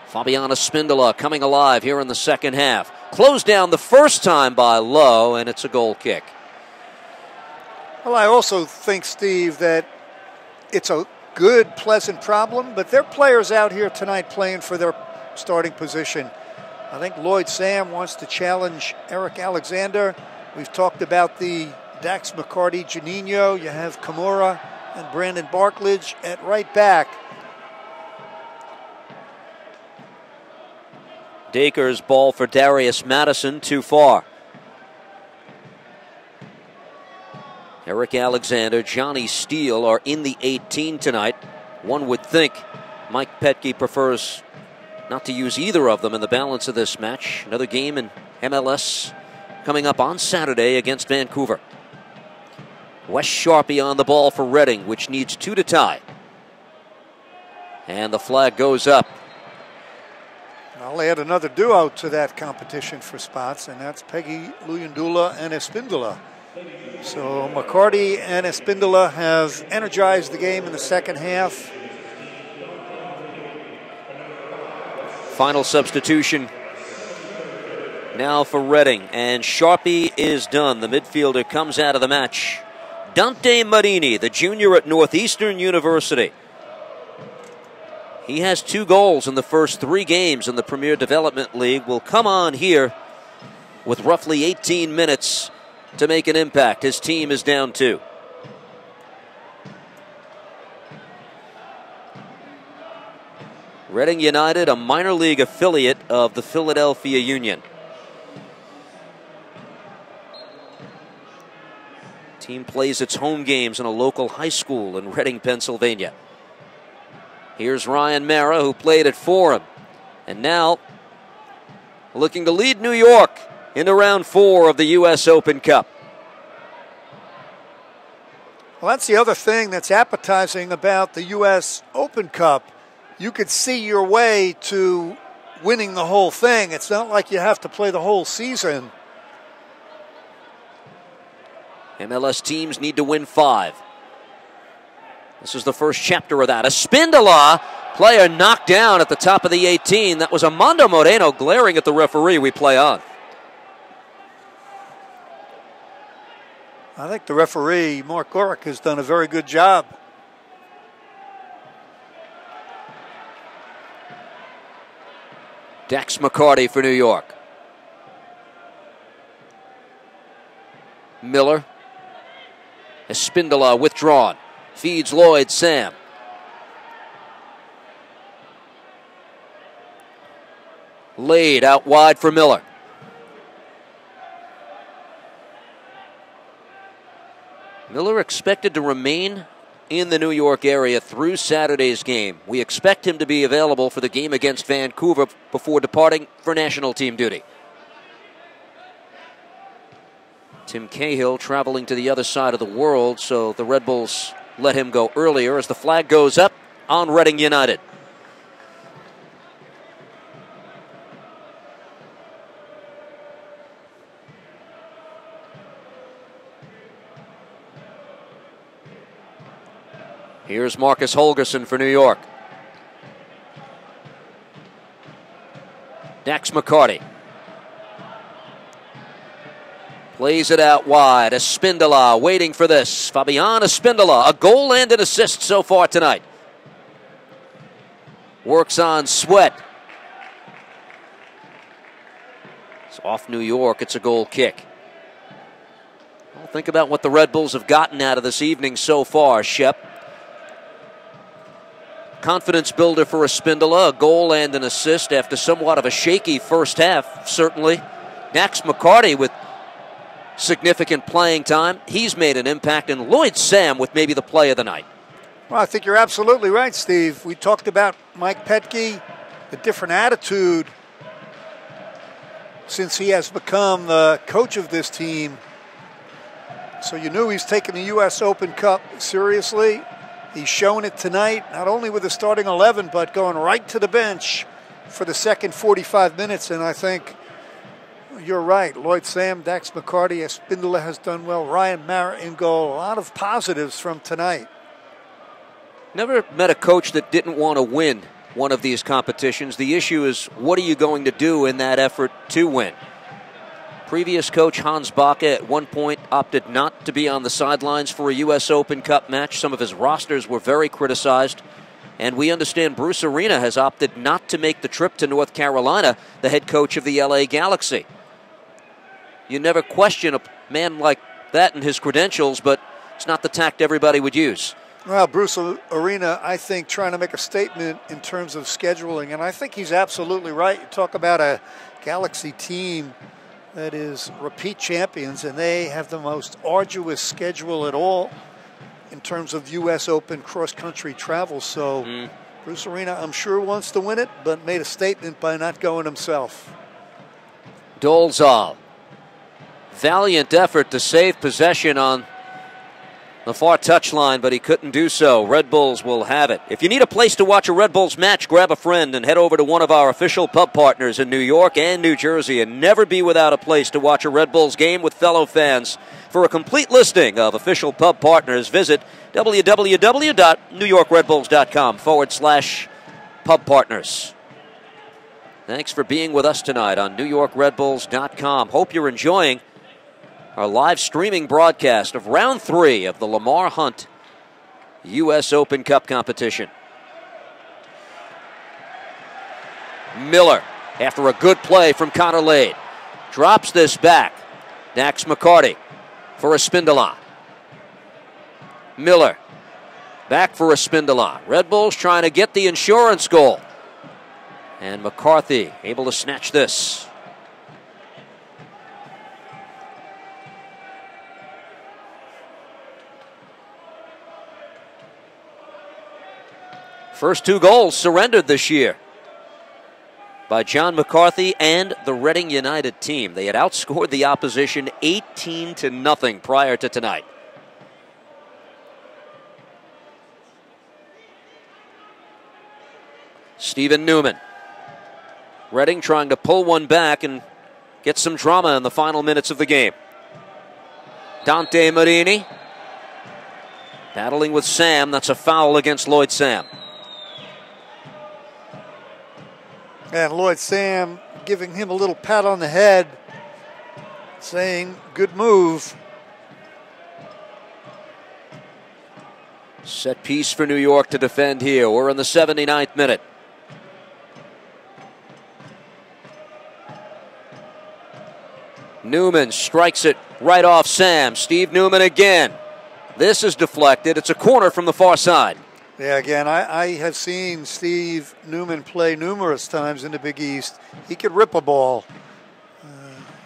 Fabian Espindola coming alive here in the second half. Closed down the first time by Lowe, and it's a goal kick. Well, I also think, Steve, that it's a good, pleasant problem, but there are players out here tonight playing for their starting position. I think Lloyd Sam wants to challenge Eric Alexander. We've talked about the Dax McCarty, Juninho. You have Kimura and Brandon Barklage at right back. Daker's ball for Darius Madison, too far. Eric Alexander, Johnny Steele are in the 18 tonight. One would think Mike Petke prefers not to use either of them in the balance of this match. Another game in MLS coming up on Saturday against Vancouver. Wes Sharpie on the ball for Reading, which needs 2 to tie. And the flag goes up. I'll add another duo to that competition for spots, and that's Peggy Luyandula and Espindola. So McCarty and Espindola have energized the game in the second half. Final substitution now for Reading, and Sharpie is done. The midfielder comes out of the match. Dante Marini, the junior at Northeastern University. He has 2 goals in the first 3 games in the Premier Development League. Will come on here with roughly 18 minutes to make an impact. His team is down 2. Reading United, a minor league affiliate of the Philadelphia Union. Team plays its home games in a local high school in Reading, Pennsylvania. Here's Ryan Mara, who played at Forum, and now looking to lead New York into round 4 of the U.S. Open Cup. Well, that's the other thing that's appetizing about the U.S. Open Cup. You could see your way to winning the whole thing. It's not like you have to play the whole season. MLS teams need to win 5. This is the first chapter of that. Espindola, player knocked down at the top of the 18. That was Armando Moreno glaring at the referee. We play on. I think the referee, Mark Gorick, has done a very good job. Dax McCarty for New York. Miller. Espindola withdrawn. Feeds Lloyd Sam. Laid out wide for Miller. Miller expected to remain in the New York area through Saturday's game. We expect him to be available for the game against Vancouver before departing for national team duty. Tim Cahill traveling to the other side of the world, so the Red Bulls let him go earlier as the flag goes up on Reading United. Here's Marcus Holgerson for New York. Dax McCarty. Plays it out wide. Espindola waiting for this. Fabian Espindola, a goal and an assist so far tonight. Works on Sweat. It's off New York. It's a goal kick. Well, think about what the Red Bulls have gotten out of this evening so far, Shep. Confidence builder for Espindola, a goal and an assist after somewhat of a shaky first half, certainly. Dax McCarty with significant playing time. He's made an impact, and Lloyd Sam with maybe the play of the night. Well, I think you're absolutely right, Steve. We talked about Mike Petke, a different attitude since he has become the coach of this team. So you knew he's taking the U.S. Open Cup seriously. He's shown it tonight, not only with the starting 11, but going right to the bench for the second 45 minutes. And I think you're right. Lloyd Sam, Dax McCarty, Espindola has done well. Ryan Mara in goal. A lot of positives from tonight. Never met a coach that didn't want to win one of these competitions. The issue is, what are you going to do in that effort to win? Previous coach Hans Backe at one point opted not to be on the sidelines for a U.S. Open Cup match. Some of his rosters were very criticized. And we understand Bruce Arena has opted not to make the trip to North Carolina, the head coach of the LA Galaxy. You never question a man like that and his credentials, but it's not the tact everybody would use. Well, Bruce Arena, I think, trying to make a statement in terms of scheduling, and I think he's absolutely right. You talk about a Galaxy team that is repeat champions, and they have the most arduous schedule at all in terms of U.S. Open cross-country travel. So Bruce Arena, I'm sure, wants to win it, but made a statement by not going himself. Dolezal. Valiant effort to save possession on the far touchline, but he couldn't do so. Red Bulls will have it. If you need a place to watch a Red Bulls match, grab a friend and head over to one of our official pub partners in New York and New Jersey, and never be without a place to watch a Red Bulls game with fellow fans. For a complete listing of official pub partners, visit www.newyorkredbulls.com/pub partners. Thanks for being with us tonight on NewYorkRedBulls.com. Hope you're enjoying our live streaming broadcast of Round 3 of the Lamar Hunt U.S. Open Cup competition. Miller, after a good play from Connor Lade, drops this back. Dax McCarty for Espindola. Miller, back for Espindola. Red Bulls trying to get the insurance goal. And McCarthy able to snatch this. First 2 goals surrendered this year by John McCarthy and the Reading United team. They had outscored the opposition 18-0 prior to tonight. Stephen Newman. Reading trying to pull one back and get some drama in the final minutes of the game. Dante Marini battling with Sam. That's a foul against Lloyd Sam. And Lloyd Sam giving him a little pat on the head, saying, good move. Set piece for New York to defend here. We're in the 79th minute. Newman strikes it right off Sam. Steve Newman again. This is deflected. It's a corner from the far side. Yeah, again, I have seen Steve Newman play numerous times in the Big East. He could rip a ball.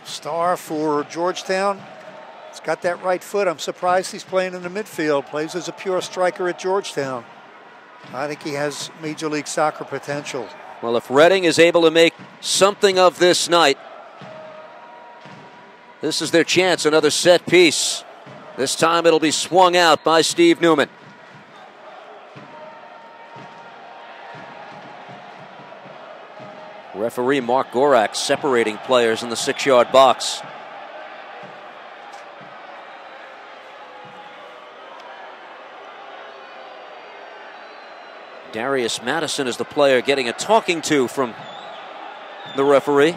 Star for Georgetown. He's got that right foot. I'm surprised he's playing in the midfield. Plays as a pure striker at Georgetown. I think he has Major League Soccer potential. Well, if Reading is able to make something of this night, this is their chance, another set piece. This time it'll be swung out by Steve Newman. Referee Mark Gorak separating players in the 6-yard box. Darius Madison is the player getting a talking to from the referee.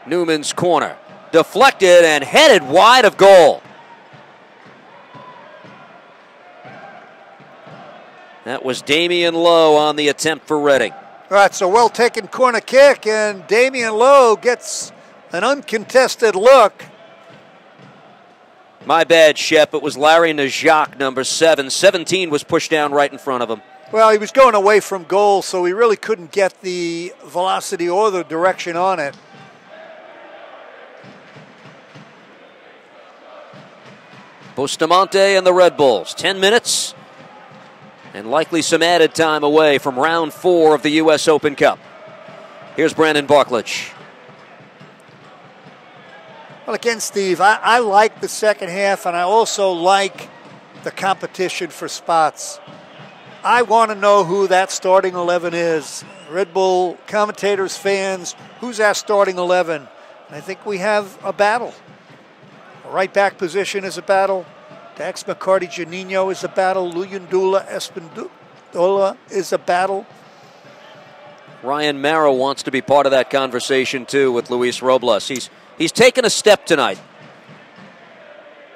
Newman's corner. Deflected and headed wide of goal. That was Damian Lowe on the attempt for Reading. All right, so well-taken corner kick, and Damian Lowe gets an uncontested look. My bad, Shep. It was Larry Najak, number 7. 17 was pushed down right in front of him. Well, he was going away from goal, so he really couldn't get the velocity or the direction on it. Bustamante and the Red Bulls. 10 minutes and likely some added time away from round 4 of the U.S. Open Cup. Here's Brandon Barklage. Well, again, Steve, I like the second half, and I also like the competition for spots. I want to know who that starting 11 is. Red Bull commentators, fans, who's our starting 11? And I think we have a battle. Right back position is a battle. Dax McCarty Janino is a battle. Luyendula Espindola is a battle. Ryan Mara wants to be part of that conversation too with Luis Robles. He's taken a step tonight.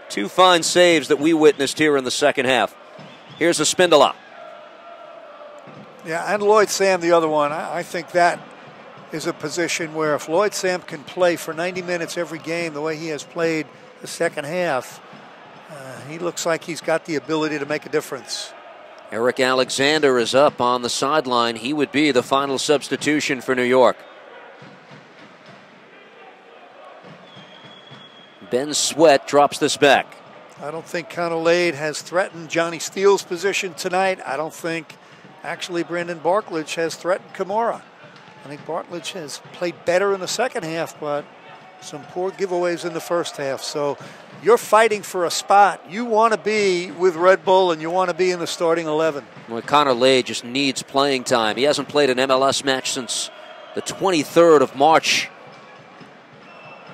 2 fine saves that we witnessed here in the second half. Here's Espindola. Yeah, and Lloyd Sam, the other one. I think that is a position where if Lloyd Sam can play for 90 minutes every game the way he has played the second half, he looks like he's got the ability to make a difference. Eric Alexander is up on the sideline. He would be the final substitution for New York. Ben Sweat drops this back. I don't think Conolade has threatened Johnny Steele's position tonight. I don't think actually Brandon Barklage has threatened Kimura. I think Barklage has played better in the second half, but some poor giveaways in the first half. So you're fighting for a spot. You want to be with Red Bull, and you want to be in the starting 11. Well, Connor Lay just needs playing time. He hasn't played an MLS match since the 23rd of March.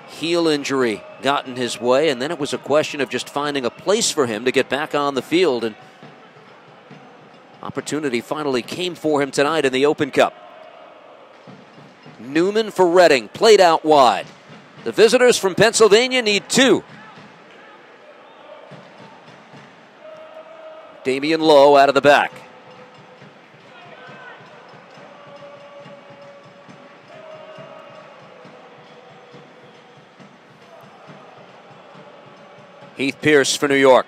Heel injury got in his way, and then it was a question of just finding a place for him to get back on the field. And opportunity finally came for him tonight in the Open Cup. Newman for Reading, played out wide. The visitors from Pennsylvania need 2. Damian Lowe out of the back. Heath Pierce for New York.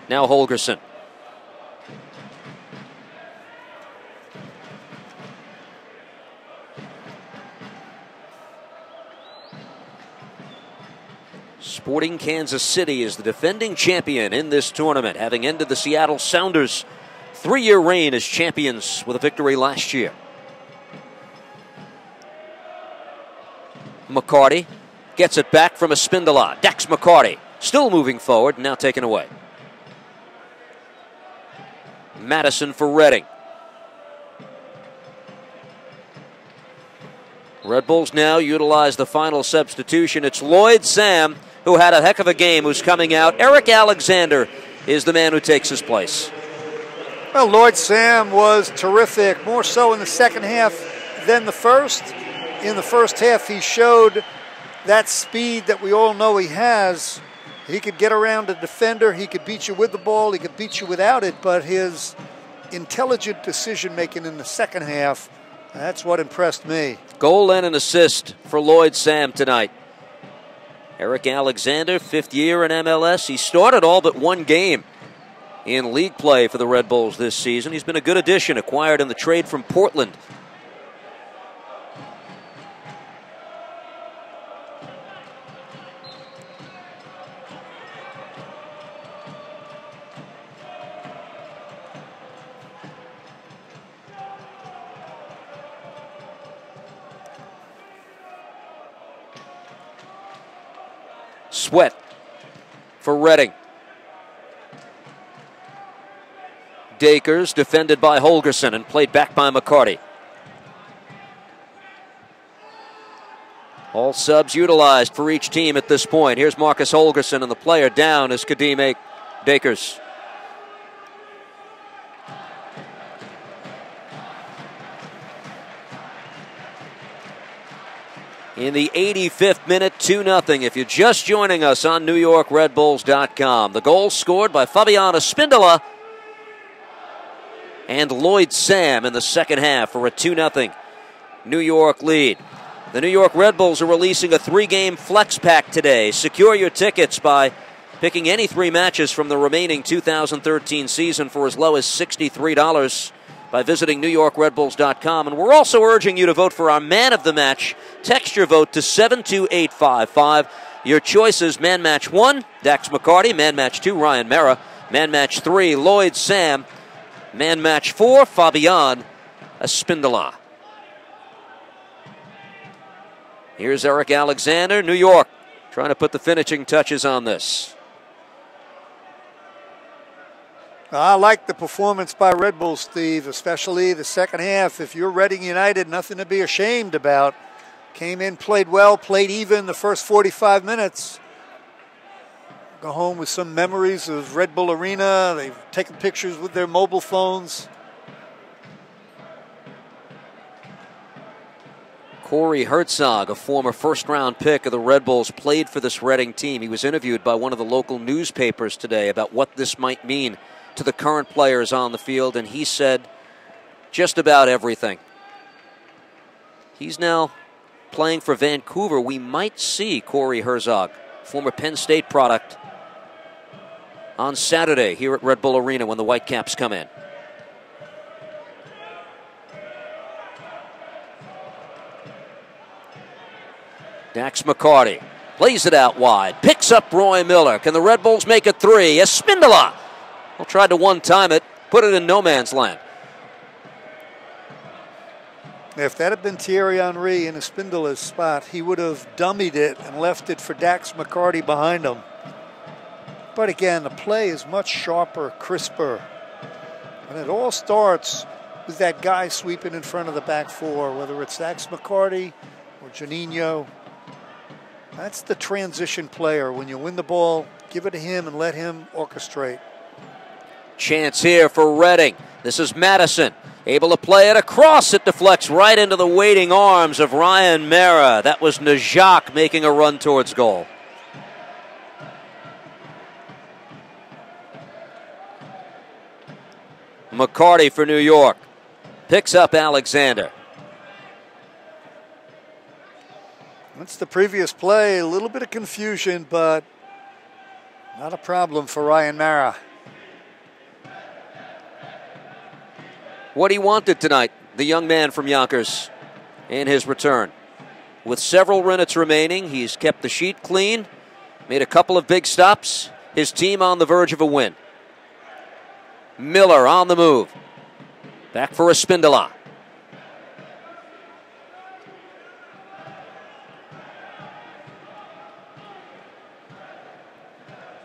Now Holgerson. Sporting Kansas City is the defending champion in this tournament, having ended the Seattle Sounders' 3-year reign as champions with a victory last year. McCarty gets it back from Espindola. Dax McCarty still moving forward, now taken away. Madison for Reading. Red Bulls now utilize the final substitution. It's Lloyd Sam, who had a heck of a game, who's coming out. Eric Alexander is the man who takes his place. Well, Lloyd Sam was terrific, more so in the second half than the first. In the first half, he showed that speed that we all know he has. He could get around a defender, he could beat you with the ball, he could beat you without it, but his intelligent decision-making in the second half That's what impressed me. Goal and an assist for Lloyd Sam tonight. Eric Alexander, 5th year in MLS. He started all but one game in league play for the Red Bulls this season. He's been a good addition, acquired in the trade from Portland. Sweat for Reading. Dakers defended by Holgerson and played back by McCarty. All subs utilized for each team at this point. Here's Marcus Holgerson, and the player down is Kadeem Dakers. In the 85th minute, 2-0. If you're just joining us on NewYorkRedBulls.com, the goal scored by Fabian Espindola and Lloyd Sam in the second half for a 2-0 New York lead. The New York Red Bulls are releasing a 3-game flex pack today. Secure your tickets by picking any 3 matches from the remaining 2013 season for as low as $63 by visiting NewYorkRedBulls.com. And we're also urging you to vote for our man of the match. Text your vote to 72855. Your choices: Man Match 1, Dax McCarty; Man Match 2, Ryan Mera; Man Match 3, Lloyd Sam; Man Match 4, Fabian Espindola. Here's Eric Alexander, New York, trying to put the finishing touches on this. I like the performance by Red Bull, Steve, especially the second half. If you're Reading United, nothing to be ashamed about. Came in, played well, played even the first 45 minutes. Go home with some memories of Red Bull Arena. They've taken pictures with their mobile phones. Corey Herzog, a former first-round pick of the Red Bulls, played for this Reading team. He was interviewed by one of the local newspapers today about what this might mean to the current players on the field, and he said just about everything. He's now playing for Vancouver. We might see Corey Herzog, former Penn State product, on Saturday here at Red Bull Arena when the Whitecaps come in. Dax McCarty plays it out wide, picks up Roy Miller. Can the Red Bulls make it 3? Espindola tried to one-time it, put it in no man's land. If that had been Thierry Henry in Espindola's spot, he would have dummied it and left it for Dax McCarty behind him. But again, the play is much sharper, crisper. And it all starts with that guy sweeping in front of the back four, whether it's Dax McCarty or Juninho. That's the transition player. When you win the ball, give it to him and let him orchestrate. Chance here for Reading. This is Madison, able to play it across. It deflects right into the waiting arms of Ryan Mera. That was Najak making a run towards goal. McCarty for New York. Picks up Alexander. That's the previous play. A little bit of confusion, but not a problem for Ryan Mera. What he wanted tonight, the young man from Yonkers, in his return. With several minutes remaining, he's kept the sheet clean, made a couple of big stops, his team on the verge of a win. Miller on the move. Back for Espindola.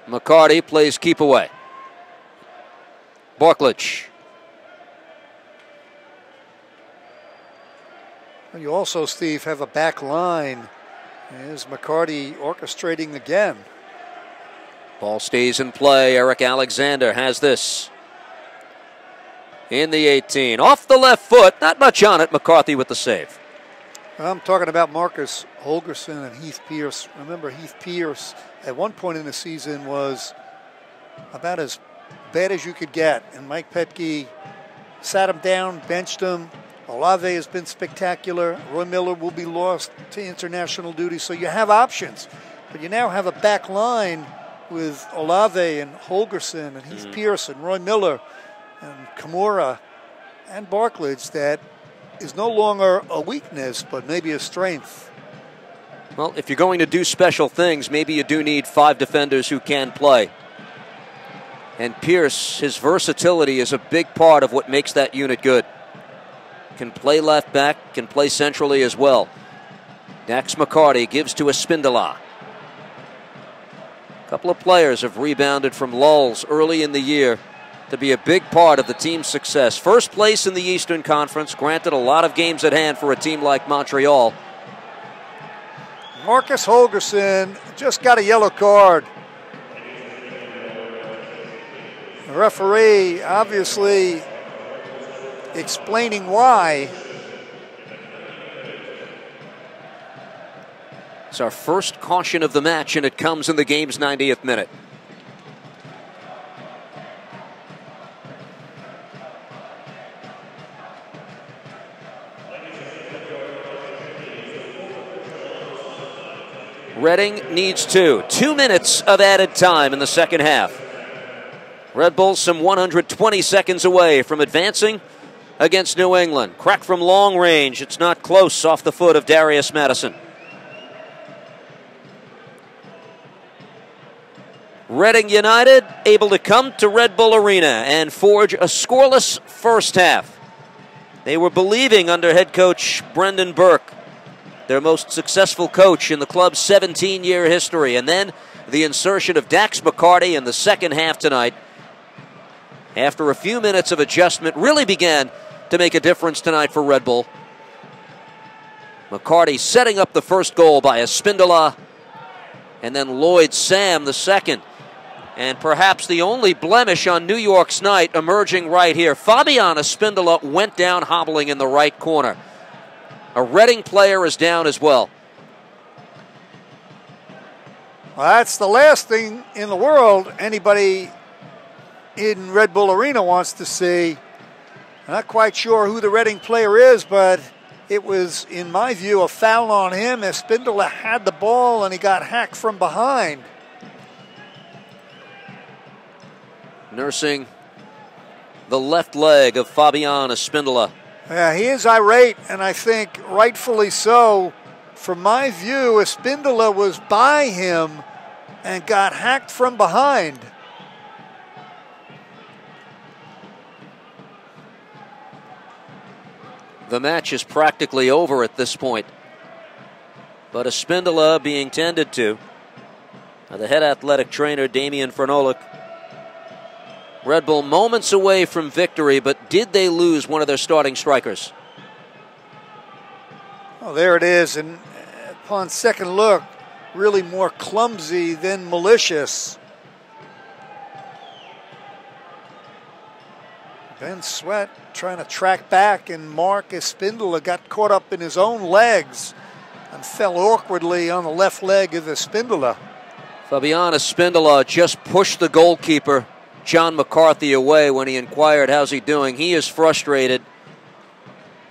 McCarty plays keep away. Barklage. You also, Steve, have a back line. Is McCarty orchestrating again? Ball stays in play. Eric Alexander has this. In the 18. Off the left foot. Not much on it. McCarthy with the save. I'm talking about Marcus Holgerson and Heath Pierce. Remember, Heath Pierce at one point in the season was about as bad as you could get. And Mike Petke sat him down, benched him, Olave has been spectacular. Roy Miller will be lost to international duty, so you have options. But you now have a back line with Olave and Holgerson and Heath Pierce and Roy Miller and Kimura and Barklage that is no longer a weakness, but maybe a strength. Well, if you're going to do special things, maybe you do need 5 defenders who can play. And Pierce, his versatility is a big part of what makes that unit good. Can play left back, can play centrally as well. Dax McCarty gives to Espindola. A couple of players have rebounded from lulls early in the year to be a big part of the team's success. First place in the Eastern Conference, granted a lot of games at hand for a team like Montreal. Marcus Holgerson just got a yellow card. The referee obviously explaining why. It's our first caution of the match, and it comes in the game's 90th minute. Reading needs 2 minutes of added time in the second half. Red Bulls some 120 seconds away from advancing against New England. Crack from long range. It's not close, off the foot of Darius Madison. Reading United able to come to Red Bull Arena and forge a scoreless first half. They were believing under head coach Brendan Burke, their most successful coach in the club's 17-year history. And then the insertion of Dax McCarty in the second half tonight, after a few minutes of adjustment, really began to make a difference tonight for Red Bull. McCarty setting up the first goal by Espindola, and then Lloyd Sam the second. And perhaps the only blemish on New York's night emerging right here. Fabian Espindola went down hobbling in the right corner. A Reading player is down as well. Well, that's the last thing in the world anybody in Red Bull Arena wants to see. Not quite sure who the Reading player is, but it was, in my view, a foul on him. Espindola had the ball and he got hacked from behind. Nursing the left leg of Fabian Espindola. Yeah, he is irate, and I think rightfully so. From my view, Espindola was by him and got hacked from behind. The match is practically over at this point. But Espindola being tended to by the head athletic trainer, Damian Franolik. Red Bull moments away from victory, but did they lose one of their starting strikers? Oh, there it is, and upon second look, really more clumsy than malicious. Ben Sweat trying to track back, and Mark Espindola got caught up in his own legs and fell awkwardly on the left leg of Espindola. Fabian Espindola just pushed the goalkeeper, John McCarthy, away when he inquired, how's he doing? He is frustrated,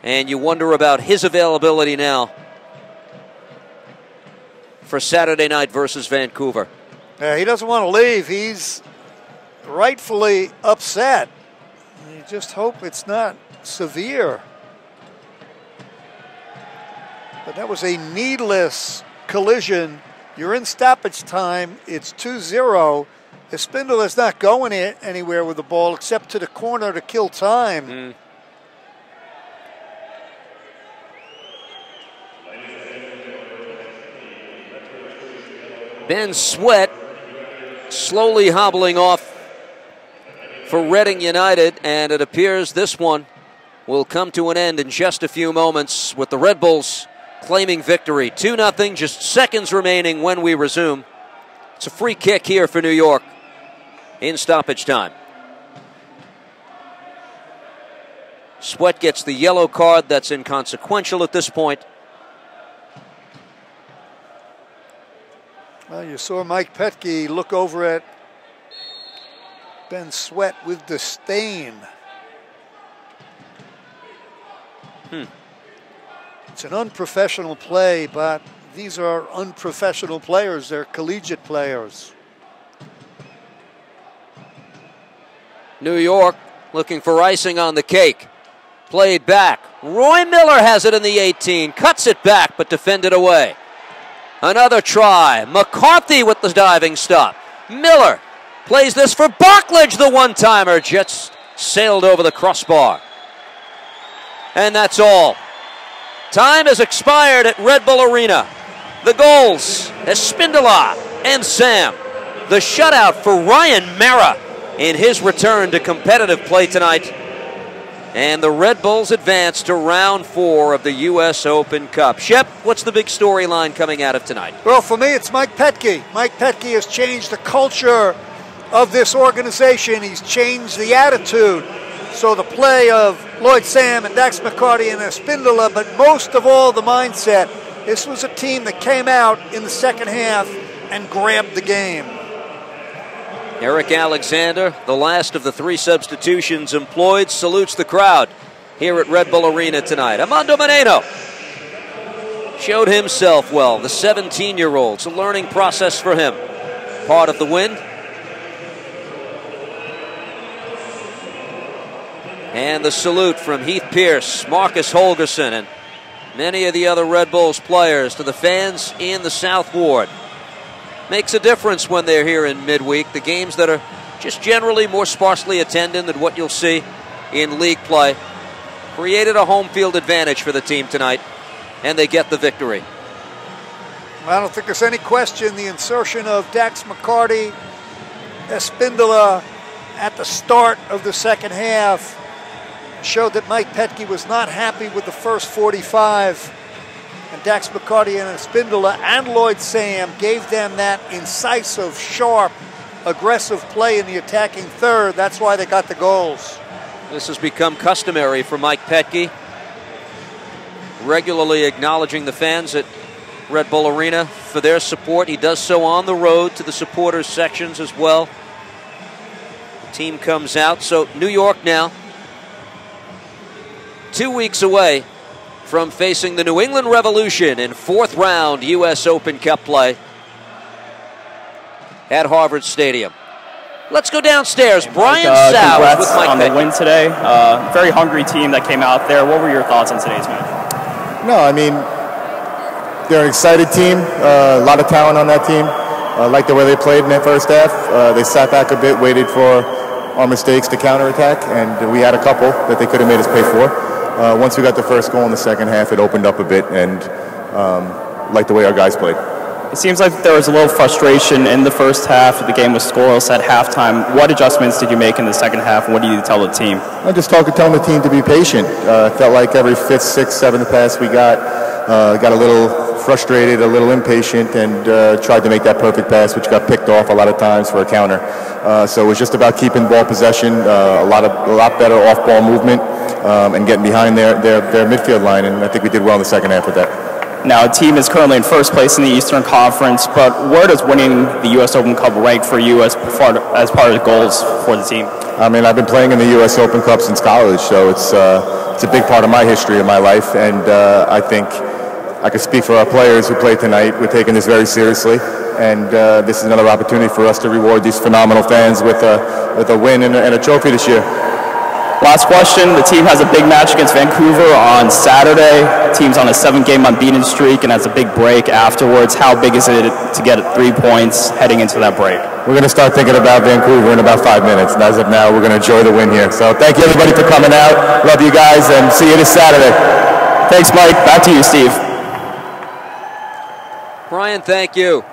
and you wonder about his availability now for Saturday night versus Vancouver. Yeah, he doesn't want to leave. He's rightfully upset. You just hope it's not severe. But that was a needless collision. You're in stoppage time. It's 2-0. Espindola's not going anywhere with the ball except to the corner to kill time. Ben Sweat slowly hobbling off for Reading United, and it appears this one will come to an end in just a few moments with the Red Bulls claiming victory. 2-0, just seconds remaining when we resume. It's a free kick here for New York in stoppage time. Sweat gets the yellow card. That's inconsequential at this point. Well, you saw Mike Petke look over at Ben Sweat with disdain. It's an unprofessional play, but these are unprofessional players. They're collegiate players. New York looking for icing on the cake. Played back. Roy Miller has it in the 18. Cuts it back, but defended away. Another try. McCarthy with the diving stop. Miller plays this for Barklage, the one-timer. Just sailed over the crossbar. And that's all. Time has expired at Red Bull Arena. The goals, Espindola and Sam. The shutout for Ryan Mara in his return to competitive play tonight. And the Red Bulls advance to round 4 of the U.S. Open Cup. Shep, what's the big storyline coming out of tonight? Well, for me, it's Mike Petke. Mike Petke has changed the culture of this organization. He's changed the attitude. So the play of Lloyd Sam and Dax McCarty and Espindola, but most of all the mindset. This was a team that came out in the second half and grabbed the game. Eric Alexander, the last of the 3 substitutions employed, salutes the crowd here at Red Bull Arena tonight. Armando Moreno showed himself well, the 17-year-old. It's a learning process for him. Part of the win. And the salute from Heath Pierce, Marcus Holgerson, and many of the other Red Bulls players to the fans in the South Ward. Makes a difference when they're here in midweek. The games that are just generally more sparsely attended than what you'll see in league play created a home field advantage for the team tonight, and they get the victory. I don't think there's any question the insertion of Dax McCarty, Espindola at the start of the second half showed that Mike Petke was not happy with the first 45. And Dax McCarty and Espindola and Lloyd Sam gave them that incisive, sharp, aggressive play in the attacking third. That's why they got the goals. This has become customary for Mike Petke, regularly acknowledging the fans at Red Bull Arena for their support. He does so on the road to the supporters sections as well. The team comes out. So New York now 2 weeks away from facing the New England Revolution in 4th round U.S. Open Cup play at Harvard Stadium. Let's go downstairs. Brian Sowers with Mike on the Petke. win today. Very hungry team that came out there. What were your thoughts on today's match? No, I mean, they're an excited team. A lot of talent on that team. I like the way they played in that first half. They sat back a bit, waited for our mistakes to counterattack, and we had a couple that they could have made us pay for. Once we got the first goal in the second half, it opened up a bit, and like the way our guys played. It seems like there was a little frustration in the first half. The game was scoreless at halftime. What adjustments did you make in the second half? What do you tell the team? I'm just telling the team to be patient. Felt like every 5th, 6th, 7th pass we got a little frustrated, a little impatient, and tried to make that perfect pass, which got picked off a lot of times for a counter. So it was just about keeping ball possession, a lot better off-ball movement, and getting behind their midfield line, and I think we did well in the second half with that. Now, the team is currently in first place in the Eastern Conference, but where does winning the U.S. Open Cup rank for you as part of the goals for the team? I mean, I've been playing in the U.S. Open Cup since college, so it's a big part of my history of my life, and I think I can speak for our players who played tonight. We're taking this very seriously, and this is another opportunity for us to reward these phenomenal fans with a win and a trophy this year. Last question. The team has a big match against Vancouver on Saturday. The team's on a 7-game unbeaten streak and has a big break afterwards. How big is it to get 3 points heading into that break? We're going to start thinking about Vancouver in about 5 minutes, and as of now, we're going to enjoy the win here. So thank you, everybody, for coming out. Love you guys, and see you this Saturday. Thanks, Mike. Back to you, Steve. Brian, thank you.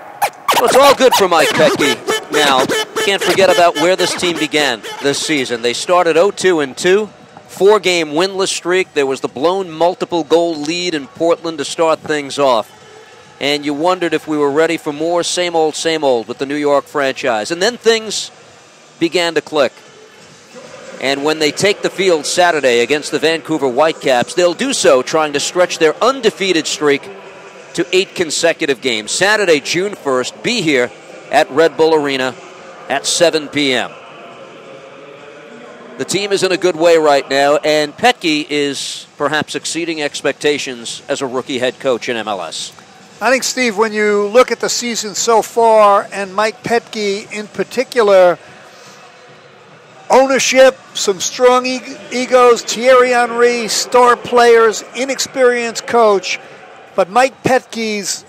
Well, it's all good for Mike Petke. Now, can't forget about where this team began this season. They started 0-2-2, 4-game winless streak. There was the blown multiple-goal lead in Portland to start things off. And you wondered if we were ready for more same old with the New York franchise. And then things began to click. And when they take the field Saturday against the Vancouver Whitecaps, they'll do so trying to stretch their undefeated streak to 8 consecutive games. Saturday, June 1st, be here at Red Bull Arena at 7 p.m. The team is in a good way right now, and Petke is perhaps exceeding expectations as a rookie head coach in MLS. I think, Steve, when you look at the season so far, and Mike Petke in particular, ownership, some strong egos, Thierry Henry, star players, inexperienced coach, but Mike Petke's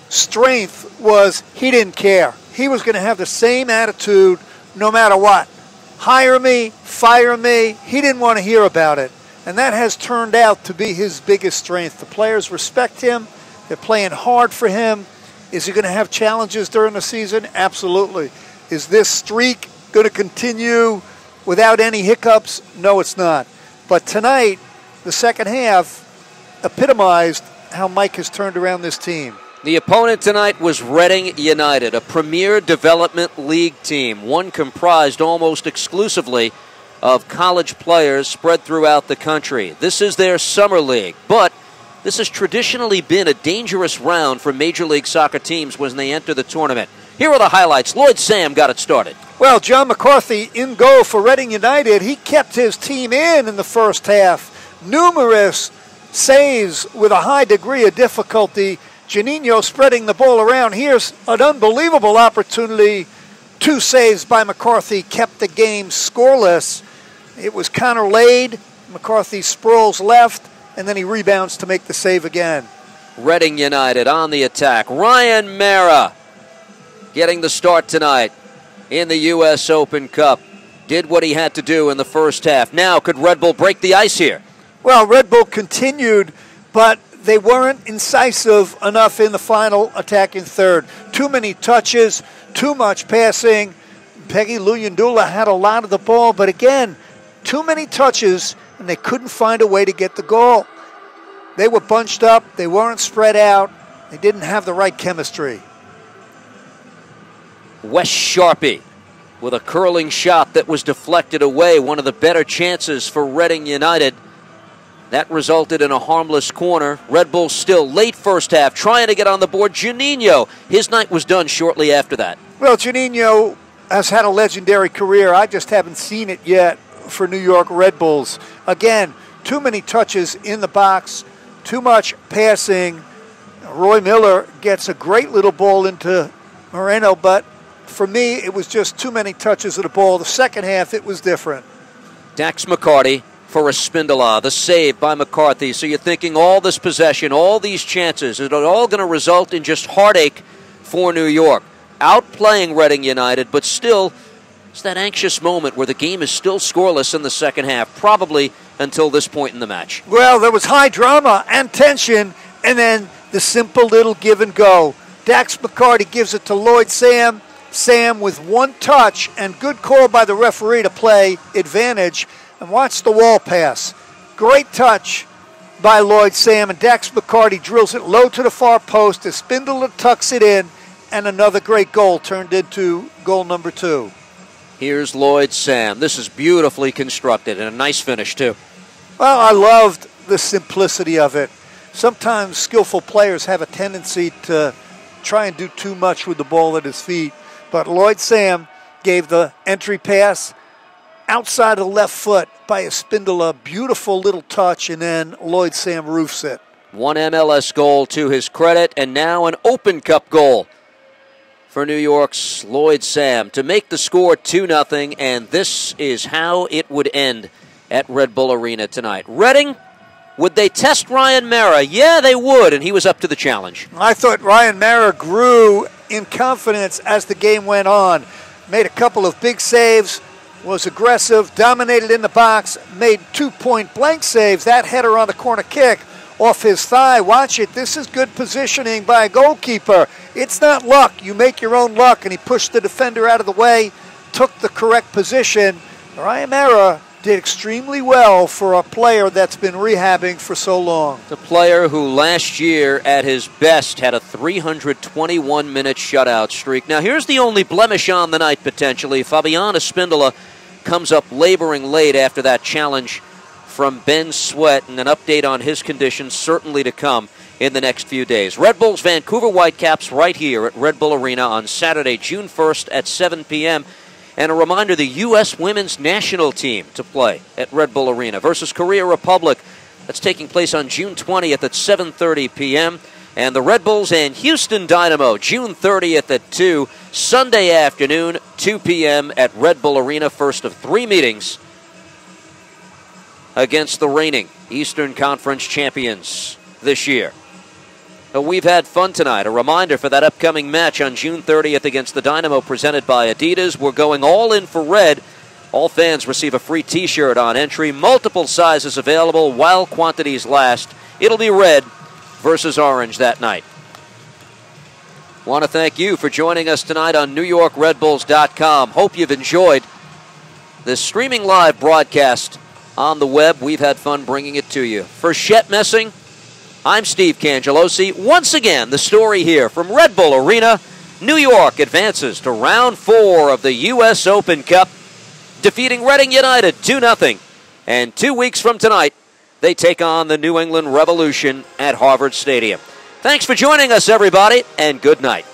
strength was he didn't care. He was going to have the same attitude no matter what. Hire me, fire me. He didn't want to hear about it. And that has turned out to be his biggest strength. The players respect him. They're playing hard for him. Is he going to have challenges during the season? Absolutely. Is this streak going to continue without any hiccups? No, it's not. But tonight, the second half epitomized how Mike has turned around this team. The opponent tonight was Reading United, a premier development league team, one comprised almost exclusively of college players spread throughout the country. This is their summer league, but this has traditionally been a dangerous round for Major League Soccer teams when they enter the tournament. Here are the highlights. Lloyd Sam got it started. Well, John McCarthy in goal for Reading United. He kept his team in the first half. Numerous saves with a high degree of difficulty. Juninho spreading the ball around. Here's an unbelievable opportunity. 2 saves by McCarthy kept the game scoreless. It was counter-laid. McCarthy sprawls left, and then he rebounds to make the save again. Reading United on the attack. Ryan Mara getting the start tonight in the U.S. Open Cup. Did what he had to do in the first half. Now, could Red Bull break the ice here? Well, Red Bull continued, but they weren't incisive enough in the final attacking third. Too many touches, too much passing. Peggy Luyandula had a lot of the ball, but again, too many touches, and they couldn't find a way to get the goal. They were bunched up. They weren't spread out. They didn't have the right chemistry. Wes Sharpie with a curling shot that was deflected away. One of the better chances for Reading United. That resulted in a harmless corner. Red Bull still late first half, trying to get on the board. Juninho, his night was done shortly after that. Well, Juninho has had a legendary career. I just haven't seen it yet for New York Red Bulls. Again, too many touches in the box, too much passing. Roy Miller gets a great little ball into Moreno, but for me, it was just too many touches of the ball. The second half, it was different. Dax McCarty for a Spindola, the save by McCarthy. So you're thinking all this possession, all these chances, it's all going to result in just heartache for New York. Outplaying Reading United, but still, it's that anxious moment where the game is still scoreless in the second half, probably until this point in the match. Well, there was high drama and tension, and then the simple little give and go. Dax McCarty gives it to Lloyd Sam. Sam with one touch, and good call by the referee to play advantage. And watch the wall pass. Great touch by Lloyd Sam, and Dax McCarty drills it low to the far post. Spindola tucks it in, and another great goal turned into goal number 2. Here's Lloyd Sam. This is beautifully constructed, and a nice finish, too. Well, I loved the simplicity of it. Sometimes skillful players have a tendency to try and do too much with the ball at his feet, but Lloyd Sam gave the entry pass outside of the left foot by a Spindola. Beautiful little touch, and then Lloyd Sam roofs it. One MLS goal to his credit, and now an Open Cup goal for New York's Lloyd Sam to make the score 2-0, and this is how it would end at Red Bull Arena tonight. Reading, would they test Ryan Mara? Yeah, they would, and he was up to the challenge. I thought Ryan Mara grew in confidence as the game went on. Made a couple of big saves, was aggressive, dominated in the box, made 2 point-blank saves. That header on the corner kick off his thigh. Watch it. This is good positioning by a goalkeeper. It's not luck. You make your own luck, and he pushed the defender out of the way, took the correct position. Ryan Mara did extremely well for a player that's been rehabbing for so long. The player who last year at his best had a 321-minute shutout streak. Now here's the only blemish on the night potentially. Fabiana Spindola comes up laboring late after that challenge from Ben Sweat, and an update on his condition certainly to come in the next few days. Red Bulls Vancouver Whitecaps right here at Red Bull Arena on Saturday, June 1st at 7 p.m. And a reminder, the U.S. women's national team to play at Red Bull Arena versus Korea Republic. That's taking place on June 20th at 7:30 p.m. And the Red Bulls and Houston Dynamo, June 30th at 2, Sunday afternoon, 2 p.m. at Red Bull Arena. First of 3 meetings against the reigning Eastern Conference champions this year. We've had fun tonight. A reminder for that upcoming match on June 30th against the Dynamo presented by Adidas. We're going all in for red. All fans receive a free t-shirt on entry. Multiple sizes available while quantities last. It'll be red versus orange that night. Want to thank you for joining us tonight on NewYorkRedBulls.com. Hope you've enjoyed this streaming live broadcast on the web. We've had fun bringing it to you. For Shep Messing, I'm Steve Cangialosi. Once again, the story here from Red Bull Arena. New York advances to round 4 of the U.S. Open Cup, defeating Reading United 2-0. And 2 weeks from tonight, they take on the New England Revolution at Harvard Stadium. Thanks for joining us, everybody, and good night.